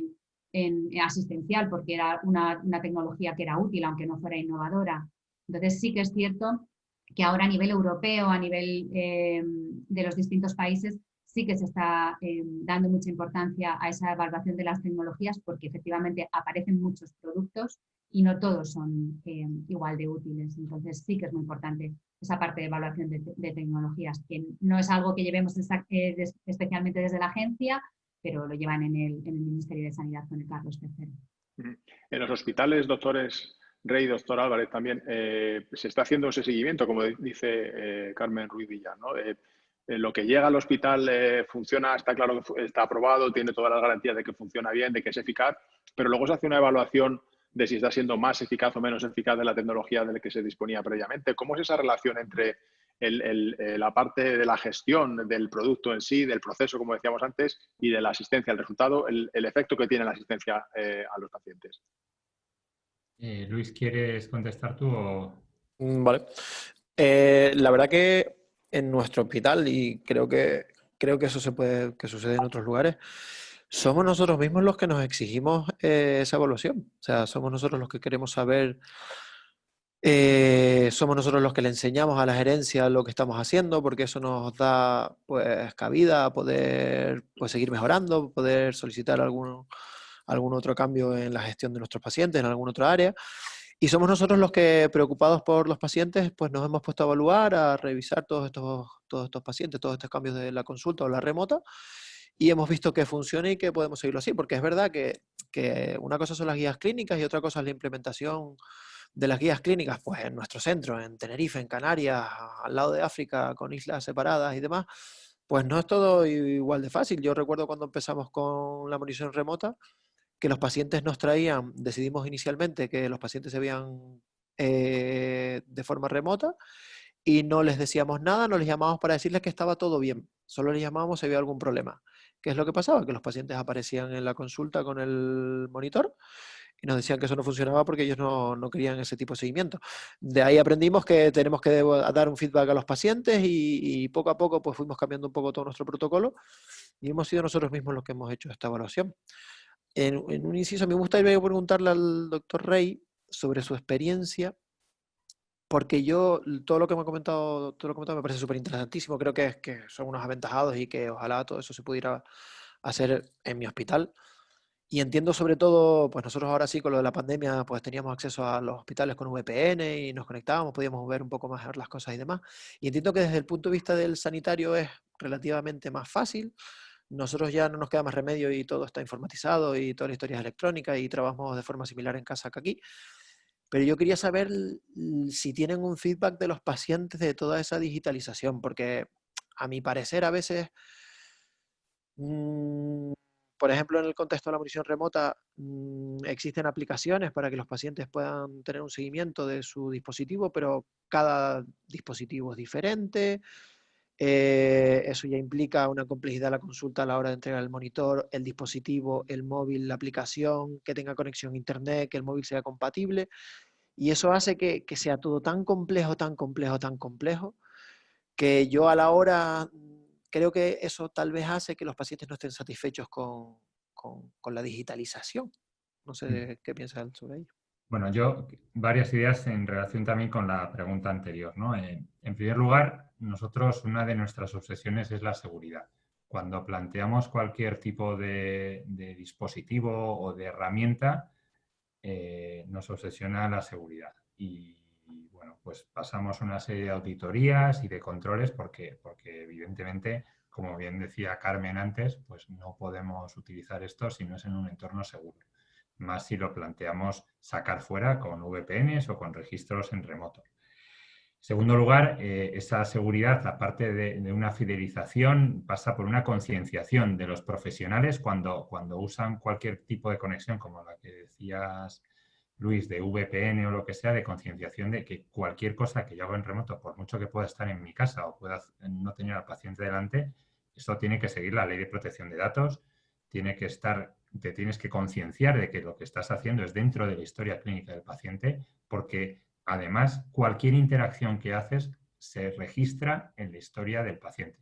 en asistencial, porque era una tecnología que era útil, aunque no fuera innovadora. Entonces sí que es cierto que ahora a nivel europeo, a nivel de los distintos países, sí que se está dando mucha importancia a esa evaluación de las tecnologías porque efectivamente aparecen muchos productos y no todos son igual de útiles. Entonces sí que es muy importante esa parte de evaluación de tecnologías, que no es algo que llevemos especialmente desde la agencia, pero lo llevan en el Ministerio de Sanidad con el Carlos III. En los hospitales, doctores Rey, doctor Álvarez, también se está haciendo ese seguimiento, como dice Carmen Ruiz Villar, ¿no? Lo que llega al hospital funciona, está claro que está aprobado, tiene todas las garantías de que funciona bien, de que es eficaz, pero luego se hace una evaluación de si está siendo más eficaz o menos eficaz de la tecnología de la que se disponía previamente. ¿Cómo es esa relación entre la parte de la gestión del producto en sí, del proceso, como decíamos antes, y de la asistencia, el resultado, el efecto que tiene la asistencia a los pacientes? Luis, ¿quieres contestar tú o...? Vale. La verdad que en nuestro hospital, y creo que eso que sucede en otros lugares, somos nosotros mismos los que nos exigimos esa evaluación. O sea, somos nosotros los que queremos saber, somos nosotros los que le enseñamos a la gerencia lo que estamos haciendo, porque eso nos da pues cabida a poder pues, seguir mejorando, poder solicitar algún otro cambio en la gestión de nuestros pacientes, en alguna otra área. Y somos nosotros los que, preocupados por los pacientes, pues nos hemos puesto a evaluar, a revisar todos estos pacientes, todos estos cambios de la consulta o la remota, y hemos visto que funciona y que podemos seguirlo así, porque es verdad que una cosa son las guías clínicas y otra cosa es la implementación de las guías clínicas, pues en nuestro centro, en Tenerife, en Canarias, al lado de África, con islas separadas y demás, pues no es todo igual de fácil. Yo recuerdo cuando empezamos con la monitorización remota, que los pacientes nos traían, decidimos inicialmente que los pacientes se veían de forma remota y no les decíamos nada, no les llamábamos para decirles que estaba todo bien, solo les llamábamos si había algún problema. ¿Qué es lo que pasaba? Que los pacientes aparecían en la consulta con el monitor y nos decían que eso no funcionaba porque ellos no querían ese tipo de seguimiento. De ahí aprendimos que tenemos que dar un feedback a los pacientes y poco a poco pues fuimos cambiando un poco todo nuestro protocolo y hemos sido nosotros mismos los que hemos hecho esta evaluación. En un inciso, me gustaría preguntarle al doctor Rey sobre su experiencia, porque yo, todo lo que me ha comentado, me parece súper interesantísimo. Creo que son unos aventajados y que ojalá todo eso se pudiera hacer en mi hospital. Y entiendo sobre todo, pues nosotros ahora sí con lo de la pandemia, pues teníamos acceso a los hospitales con VPN y nos conectábamos, podíamos ver un poco mejor las cosas y demás. Y entiendo que desde el punto de vista del sanitario es relativamente más fácil. Nosotros ya no nos queda más remedio y todo está informatizado y toda la historia es electrónica y trabajamos de forma similar en casa que aquí. Pero yo quería saber si tienen un feedback de los pacientes de toda esa digitalización, porque a mi parecer a veces por ejemplo, en el contexto de la monición remota, existen aplicaciones para que los pacientes puedan tener un seguimiento de su dispositivo, pero cada dispositivo es diferente. Eso ya implica una complejidad de la consulta a la hora de entregar el monitor, el dispositivo, el móvil, la aplicación, que tenga conexión a internet, que el móvil sea compatible. Y eso hace que sea todo tan complejo, tan complejo, tan complejo, que yo a la hora creo que eso tal vez hace que los pacientes no estén satisfechos con la digitalización. No sé qué piensan sobre ello. Bueno, yo varias ideas en relación también con la pregunta anterior, ¿no? En primer lugar, nosotros una de nuestras obsesiones es la seguridad. Cuando planteamos cualquier tipo de dispositivo o de herramienta, nos obsesiona la seguridad. Y bueno, pues pasamos una serie de auditorías y de controles porque evidentemente, como bien decía Carmen antes, pues no podemos utilizar esto si no es en un entorno seguro. Más si lo planteamos sacar fuera con VPNs o con registros en remoto. En segundo lugar, esa seguridad, aparte de una fidelización, pasa por una concienciación de los profesionales cuando usan cualquier tipo de conexión, como la que decías, Luis, de VPN o lo que sea, de concienciación de que cualquier cosa que yo hago en remoto, por mucho que pueda estar en mi casa o pueda no tener al paciente delante, esto tiene que seguir la ley de protección de datos, te tienes que concienciar de que lo que estás haciendo es dentro de la historia clínica del paciente, porque además cualquier interacción que haces se registra en la historia del paciente.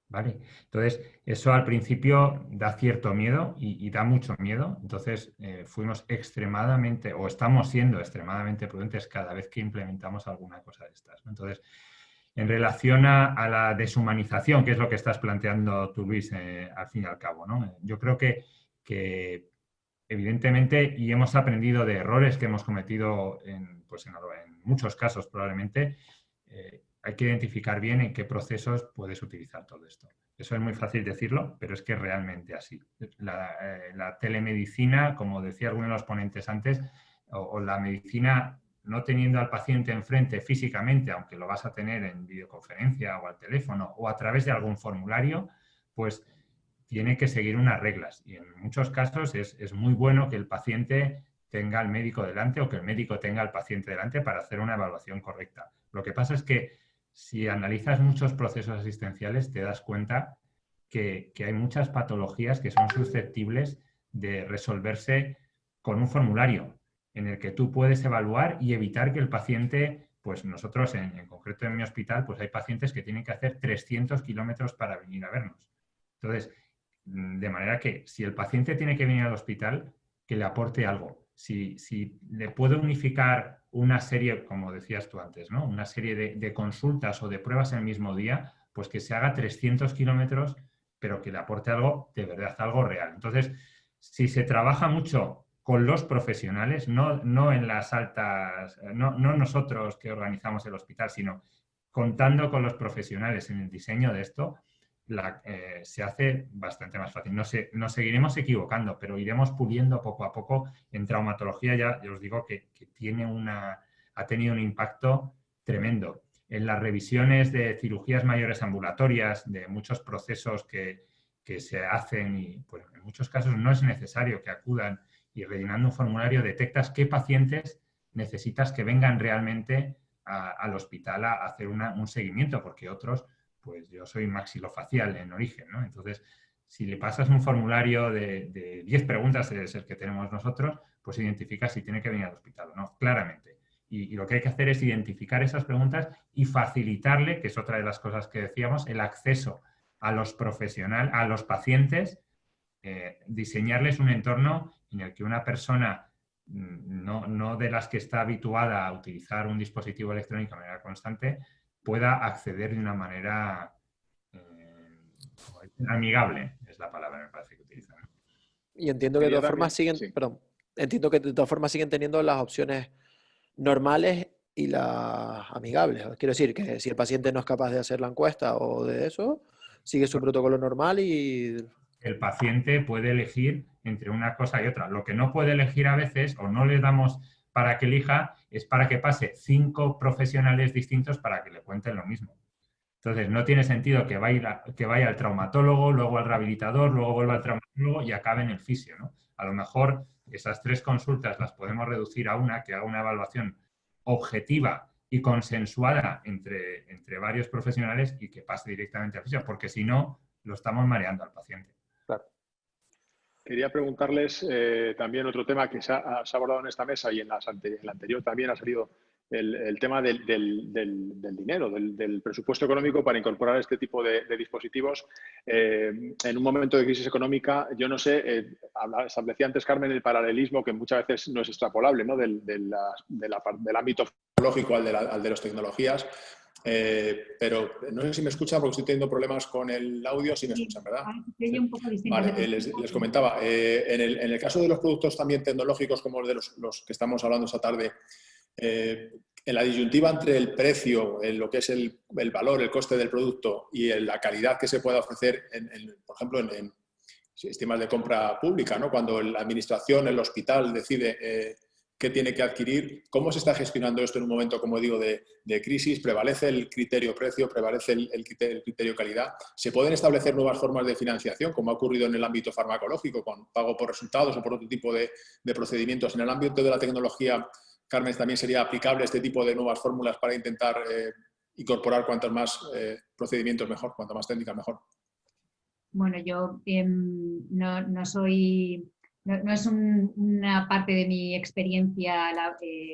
¿Vale? Entonces, eso al principio da cierto miedo y da mucho miedo. Entonces, fuimos extremadamente, o estamos siendo extremadamente prudentes cada vez que implementamos alguna cosa de estas, ¿no? Entonces, en relación a la deshumanización, que es lo que estás planteando tú, Luis, al fin y al cabo, ¿no? Yo creo que evidentemente, y hemos aprendido de errores que hemos cometido en muchos casos probablemente, hay que identificar bien en qué procesos puedes utilizar todo esto. Eso es muy fácil decirlo, pero es que es realmente así. La telemedicina, como decía alguno de los ponentes antes, o la medicina no teniendo al paciente enfrente físicamente, aunque lo vas a tener en videoconferencia o al teléfono o a través de algún formulario, pues tiene que seguir unas reglas. Y en muchos casos es muy bueno que el paciente tenga al médico delante o que el médico tenga al paciente delante para hacer una evaluación correcta. Lo que pasa es que si analizas muchos procesos asistenciales te das cuenta que hay muchas patologías que son susceptibles de resolverse con un formulario en el que tú puedes evaluar y evitar que el paciente, pues nosotros en concreto en mi hospital, pues hay pacientes que tienen que hacer 300 kilómetros para venir a vernos. Entonces, de manera que si el paciente tiene que venir al hospital, que le aporte algo. Si le puedo unificar una serie, como decías tú antes, ¿no? Una serie de consultas o de pruebas en el mismo día, pues que se haga 300 kilómetros, pero que le aporte algo de verdad, algo real. Entonces, si se trabaja mucho con los profesionales, no en las altas, no nosotros que organizamos el hospital, sino contando con los profesionales en el diseño de esto, se hace bastante más fácil. Nos seguiremos equivocando, pero iremos puliendo poco a poco. En traumatología ya os digo que ha tenido un impacto tremendo. En las revisiones de cirugías mayores ambulatorias, de muchos procesos que se hacen y pues, en muchos casos no es necesario que acudan y rellenando un formulario detectas qué pacientes necesitas que vengan realmente al hospital a hacer un seguimiento, porque otros, pues yo soy maxilofacial en origen, ¿no? Entonces, si le pasas un formulario de 10 preguntas, es el que tenemos nosotros, pues identifica si tiene que venir al hospital o no, claramente. Y lo que hay que hacer es identificar esas preguntas y facilitarle, que es otra de las cosas que decíamos, el acceso a los profesionales, a los pacientes, diseñarles un entorno en el que una persona no de las que está habituada a utilizar un dispositivo electrónico de manera constante, pueda acceder de una manera amigable, es la palabra, me parece que utilizan. Y entiendo que de todas formas entiendo que de todas formas siguen teniendo las opciones normales y las amigables. Quiero decir que si el paciente no es capaz de hacer la encuesta o de eso, sigue su protocolo normal y... El paciente puede elegir entre una cosa y otra. Lo que no puede elegir a veces, o no le damos para que elija, es para que pase 5 profesionales distintos para que le cuenten lo mismo. Entonces, no tiene sentido que vaya al traumatólogo, luego al rehabilitador, luego vuelva al traumatólogo y acabe en el fisio, ¿no? A lo mejor esas 3 consultas las podemos reducir a una que haga una evaluación objetiva y consensuada entre varios profesionales y que pase directamente al fisio, porque si no, lo estamos mareando al paciente. Claro. Quería preguntarles también otro tema que se ha abordado en esta mesa y en la anterior también ha salido el tema del dinero, del presupuesto económico para incorporar este tipo de dispositivos. En un momento de crisis económica, yo no sé, establecía antes Carmen el paralelismo que muchas veces no es extrapolable, ¿no? Del ámbito tecnológico al de las tecnologías. Pero no sé si me escuchan porque estoy teniendo problemas con el audio. Sí me escuchan, ¿verdad? Sí. Un poco distinto. Vale, les comentaba, en el caso de los productos también tecnológicos como de los que estamos hablando esta tarde, en la disyuntiva entre el precio, en lo que es el valor, el coste del producto y la calidad que se pueda ofrecer, por ejemplo, en sistemas de compra pública, ¿no? Cuando la administración, el hospital decide qué tiene que adquirir, ¿cómo se está gestionando esto en un momento, como digo, de crisis? ¿Prevalece el criterio precio? ¿Prevalece el criterio calidad? ¿Se pueden establecer nuevas formas de financiación, como ha ocurrido en el ámbito farmacológico, con pago por resultados o por otro tipo de procedimientos? En el ámbito de la tecnología, Carmen, ¿también sería aplicable este tipo de nuevas fórmulas para intentar incorporar cuantos más procedimientos mejor, cuanto más técnicas mejor? Bueno, yo no soy... No es una parte de mi experiencia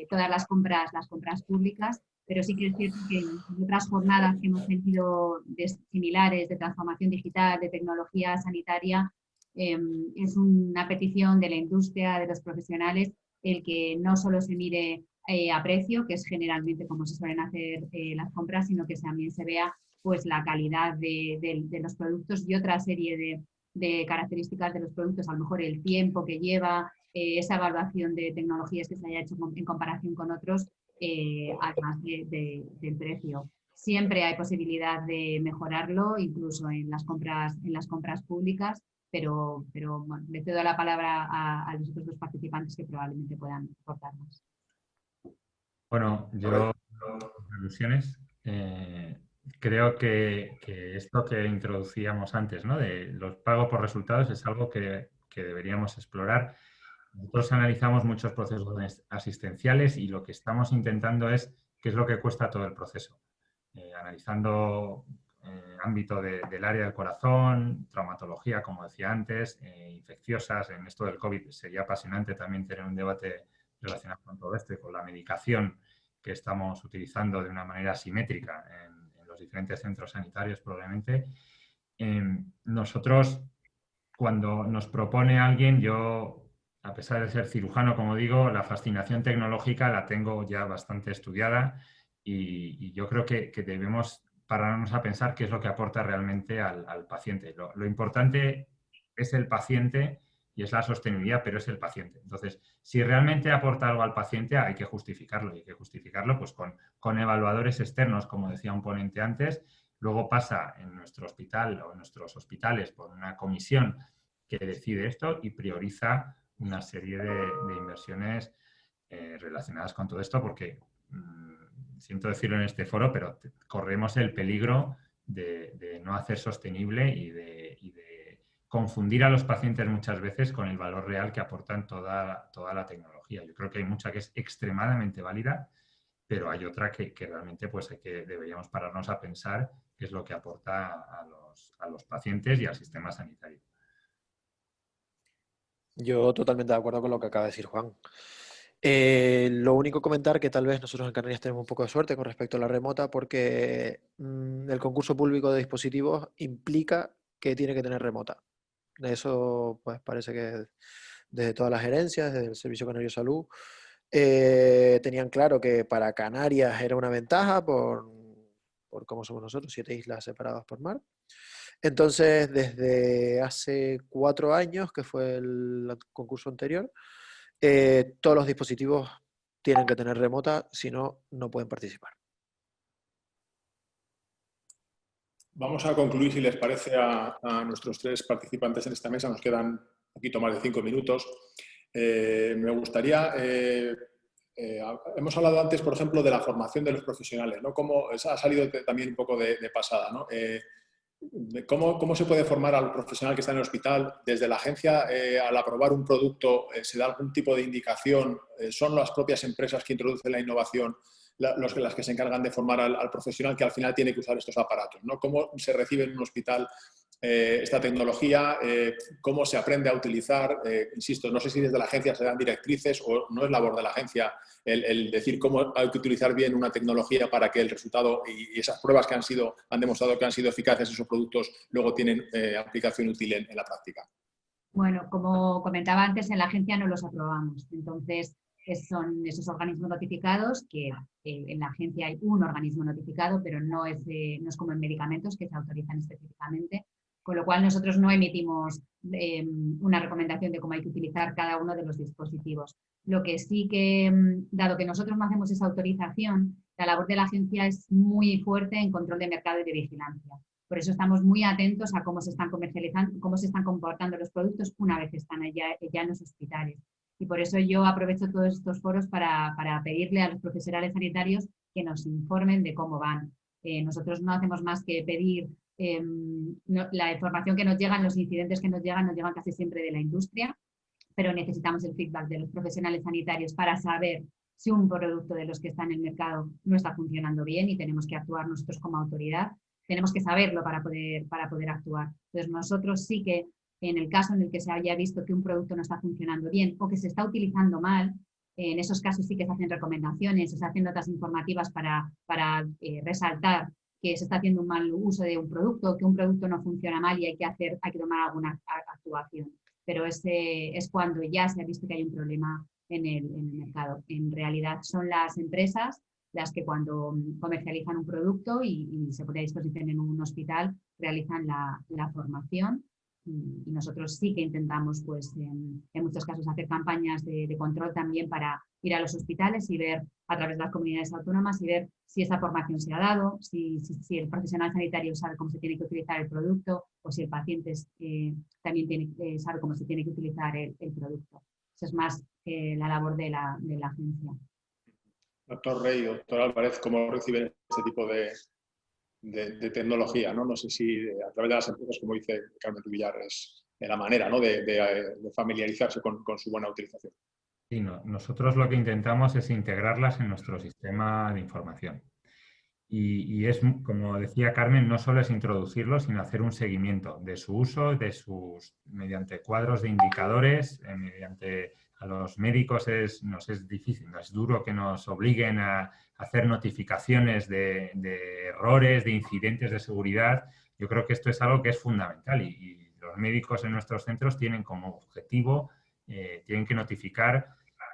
todas las compras públicas, pero sí que es cierto que en otras jornadas que hemos tenido similares de transformación digital, de tecnología sanitaria, es una petición de la industria, de los profesionales, el que no solo se mire a precio, que es generalmente como se suelen hacer las compras, sino que también se vea pues, la calidad de los productos y otra serie de características de los productos, a lo mejor el tiempo que lleva, esa evaluación de tecnologías que se haya hecho en comparación con otros, además del precio. Siempre hay posibilidad de mejorarlo, incluso en las compras públicas, pero bueno, le cedo la palabra a los otros dos participantes que probablemente puedan aportar más. Bueno, yo, conclusiones. Creo que esto que introducíamos antes, ¿no? De los pagos por resultados es algo que deberíamos explorar. Nosotros analizamos muchos procesos asistenciales y lo que estamos intentando es qué es lo que cuesta todo el proceso. Analizando ámbito del área del corazón, traumatología, como decía antes, infecciosas. En esto del COVID sería apasionante también tener un debate relacionado con todo esto y con la medicación que estamos utilizando de una manera simétrica en los diferentes centros sanitarios probablemente. Nosotros, cuando nos propone alguien, yo, a pesar de ser cirujano, como digo, la fascinación tecnológica la tengo ya bastante estudiada y yo creo que debemos pararnos a pensar qué es lo que aporta realmente al paciente. Lo importante es el paciente y es la sostenibilidad, pero es el paciente. Entonces, si realmente aporta algo al paciente, hay que justificarlo. Y hay que justificarlo pues, con evaluadores externos, como decía un ponente antes. Luego pasa en nuestro hospital o en nuestros hospitales por una comisión que decide esto y prioriza una serie de inversiones relacionadas con todo esto, porque siento decirlo en este foro, pero corremos el peligro de no hacer sostenible y de confundir a los pacientes muchas veces con el valor real que aportan toda la tecnología. Yo creo que hay mucha que es extremadamente válida, pero hay otra que realmente pues, deberíamos pararnos a pensar qué es lo que aporta a los pacientes y al sistema sanitario. Yo totalmente de acuerdo con lo que acaba de decir Juan. Lo único comentar que tal vez nosotros en Canarias tenemos un poco de suerte con respecto a la remota porque el concurso público de dispositivos implica que tiene que tener remota. Eso pues parece que desde todas las gerencias, desde el Servicio Canario de Salud, tenían claro que para Canarias era una ventaja por cómo somos nosotros, 7 islas separadas por mar. Entonces, desde hace 4 años, que fue el concurso anterior, todos los dispositivos tienen que tener remota, si no, no pueden participar. Vamos a concluir, si les parece, a nuestros 3 participantes en esta mesa. Nos quedan un poquito más de 5 minutos. Me gustaría hemos hablado antes, por ejemplo, de la formación de los profesionales, ¿no? Cómo ha salido también un poco de pasada, ¿no? ¿Cómo se puede formar al profesional que está en el hospital? Desde la agencia, al aprobar un producto, ¿se da algún tipo de indicación? ¿Son las propias empresas que introducen la innovación las que se encargan de formar al profesional que al final tiene que usar estos aparatos, ¿no? ¿Cómo se recibe en un hospital esta tecnología? ¿Cómo se aprende a utilizar? Insisto, no sé si desde la agencia se dan directrices o no es labor de la agencia el decir cómo hay que utilizar bien una tecnología para que el resultado y esas pruebas que han demostrado que han sido eficaces esos productos luego tienen aplicación útil en la práctica. Bueno, como comentaba antes, en la agencia no los aprobamos. Entonces, son esos organismos notificados que en la agencia hay un organismo notificado, pero no es como en medicamentos que se autorizan específicamente. Con lo cual, nosotros no emitimos una recomendación de cómo hay que utilizar cada uno de los dispositivos. Lo que sí que, dado que nosotros no hacemos esa autorización, la labor de la agencia es muy fuerte en control de mercado y de vigilancia. Por eso estamos muy atentos a cómo se están comercializando, cómo se están comportando los productos una vez están ya en los hospitales. Y por eso yo aprovecho todos estos foros para pedirle a los profesionales sanitarios que nos informen de cómo van. Nosotros no hacemos más que pedir la información que nos llega, los incidentes que nos llegan casi siempre de la industria, pero necesitamos el feedback de los profesionales sanitarios para saber si un producto de los que está en el mercado no está funcionando bien y tenemos que actuar nosotros como autoridad. Tenemos que saberlo para poder actuar. Entonces, nosotros sí que, en el caso en el que se haya visto que un producto no está funcionando bien o que se está utilizando mal, en esos casos sí que se hacen recomendaciones, se hacen notas informativas para resaltar que se está haciendo un mal uso de un producto, que un producto no funciona mal y hay que tomar alguna actuación. Pero ese es cuando ya se ha visto que hay un problema en el mercado. En realidad son las empresas las que cuando comercializan un producto y se pone a disposición en un hospital, realizan la formación y nosotros sí que intentamos, pues, en muchos casos, hacer campañas de control también para ir a los hospitales y ver a través de las comunidades autónomas y ver si esa formación se ha dado, si el profesional sanitario sabe cómo se tiene que utilizar el producto o si el paciente también sabe cómo se tiene que utilizar el producto. Eso es más la labor de la agencia. Doctor Rey, doctor Álvarez, ¿cómo reciben este tipo de tecnología, ¿no? No sé si a través de las empresas, como dice Carmen Villar, es la manera, ¿no?, de familiarizarse con su buena utilización. Sí, nosotros lo que intentamos es integrarlas en nuestro sistema de información. Y es, como decía Carmen, no solo es introducirlo, sino hacer un seguimiento de su uso, mediante cuadros de indicadores, mediante a los médicos nos es difícil, es duro que nos obliguen a hacer notificaciones de errores, de incidentes de seguridad. Yo creo que esto es algo que es fundamental y los médicos en nuestros centros tienen como objetivo, tienen que notificar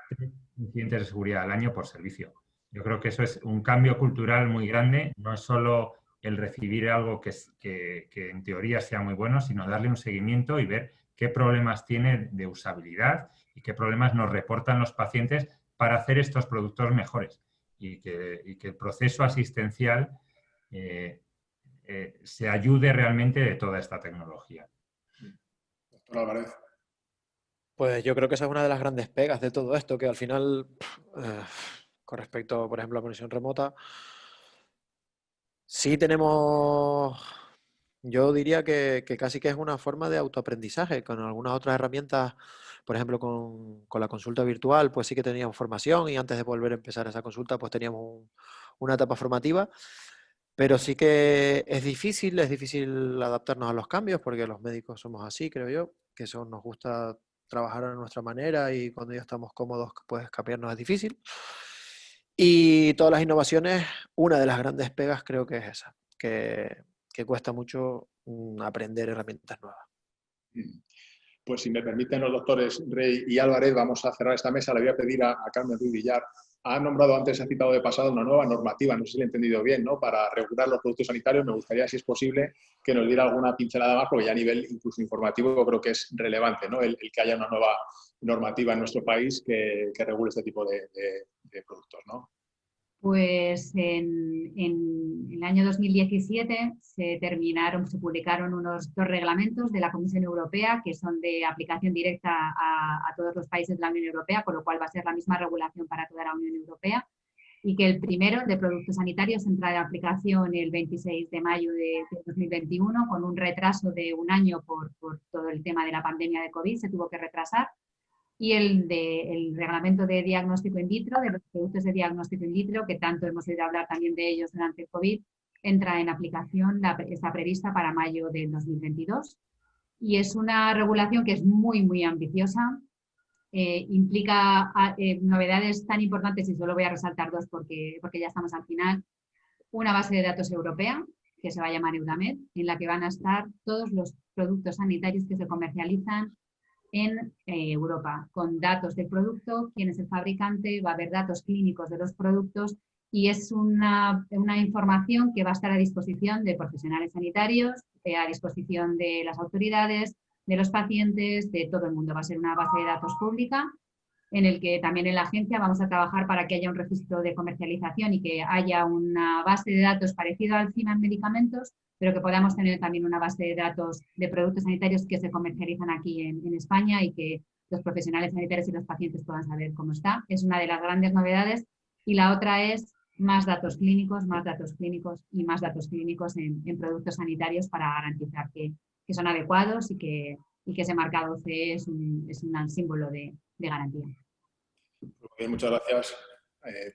3 incidentes de seguridad al año por servicio. Yo creo que eso es un cambio cultural muy grande, no es solo el recibir algo que en teoría sea muy bueno, sino darle un seguimiento y ver qué problemas tiene de usabilidad y qué problemas nos reportan los pacientes para hacer estos productos mejores y que el proceso asistencial se ayude realmente de toda esta tecnología. Doctor Álvarez. Pues yo creo que esa es una de las grandes pegas de todo esto, que al final, con respecto, por ejemplo, a la conexión remota, sí tenemos, yo diría que casi que es una forma de autoaprendizaje. Con algunas otras herramientas, por ejemplo, con la consulta virtual, pues sí que teníamos formación y antes de volver a empezar esa consulta, pues teníamos una etapa formativa. Pero sí que es difícil adaptarnos a los cambios porque los médicos somos así, creo yo, que nos gusta trabajar a nuestra manera y cuando ya estamos cómodos, pues cambiarnos es difícil. Y todas las innovaciones, una de las grandes pegas creo que es esa, que cuesta mucho aprender herramientas nuevas. Pues si me permiten los doctores Rey y Álvarez, vamos a cerrar esta mesa. Le voy a pedir a Carmen Ruiz Villar. Ha nombrado antes, ha citado de pasado una nueva normativa, no sé si lo he entendido bien, ¿no?, para regular los productos sanitarios. Me gustaría, si es posible, que nos diera alguna pincelada más, porque ya a nivel incluso informativo creo que es relevante, ¿no?, el que haya una nueva normativa en nuestro país que regule este tipo de productos, ¿no? Pues en el año 2017 se publicaron unos 2 reglamentos de la Comisión Europea que son de aplicación directa a todos los países de la Unión Europea, con lo cual va a ser la misma regulación para toda la Unión Europea, y que el primero, de productos sanitarios, entra en aplicación el 26 de mayo de 2021, con un retraso de un año por todo el tema de la pandemia de COVID, se tuvo que retrasar. Y el reglamento de diagnóstico in vitro, de los productos de diagnóstico in vitro, que tanto hemos oído hablar también de ellos durante el COVID, entra en aplicación, está prevista para mayo del 2022. Y es una regulación que es muy, muy ambiciosa. Implica novedades tan importantes, y solo voy a resaltar 2 porque ya estamos al final. Una base de datos europea, que se va a llamar EUDAMED, en la que van a estar todos los productos sanitarios que se comercializan en Europa, con datos del producto, quién es el fabricante, va a haber datos clínicos de los productos, y es una información que va a estar a disposición de profesionales sanitarios, a disposición de las autoridades, de los pacientes, de todo el mundo. Va a ser una base de datos pública en el que también en la agencia vamos a trabajar para que haya un registro de comercialización y que haya una base de datos parecida al CIMA en medicamentos, pero que podamos tener también una base de datos de productos sanitarios que se comercializan aquí en España, y que los profesionales sanitarios y los pacientes puedan saber cómo está. Es una de las grandes novedades. Y la otra es más datos clínicos y más datos clínicos en productos sanitarios, para garantizar que son adecuados y que ese marcado CE es un símbolo de garantía. Bien, muchas gracias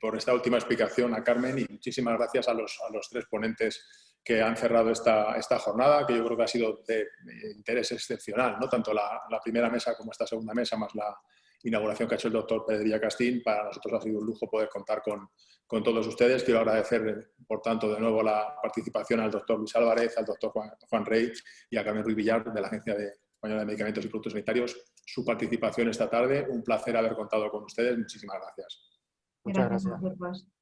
por esta última explicación a Carmen, y muchísimas gracias a los 3 ponentes que han cerrado esta jornada, que yo creo que ha sido de interés excepcional, ¿no? Tanto la primera mesa como esta segunda mesa, más la inauguración que ha hecho el doctor Pedrería Castín. Para nosotros ha sido un lujo poder contar con todos ustedes. Quiero agradecer, por tanto, de nuevo la participación al doctor Luis Álvarez, al doctor Juan Rey y a Carmen Ruiz Villar, de la Agencia Española de Medicamentos y Productos Sanitarios, su participación esta tarde. Un placer haber contado con ustedes. Muchísimas gracias. Muchas gracias. Gracias.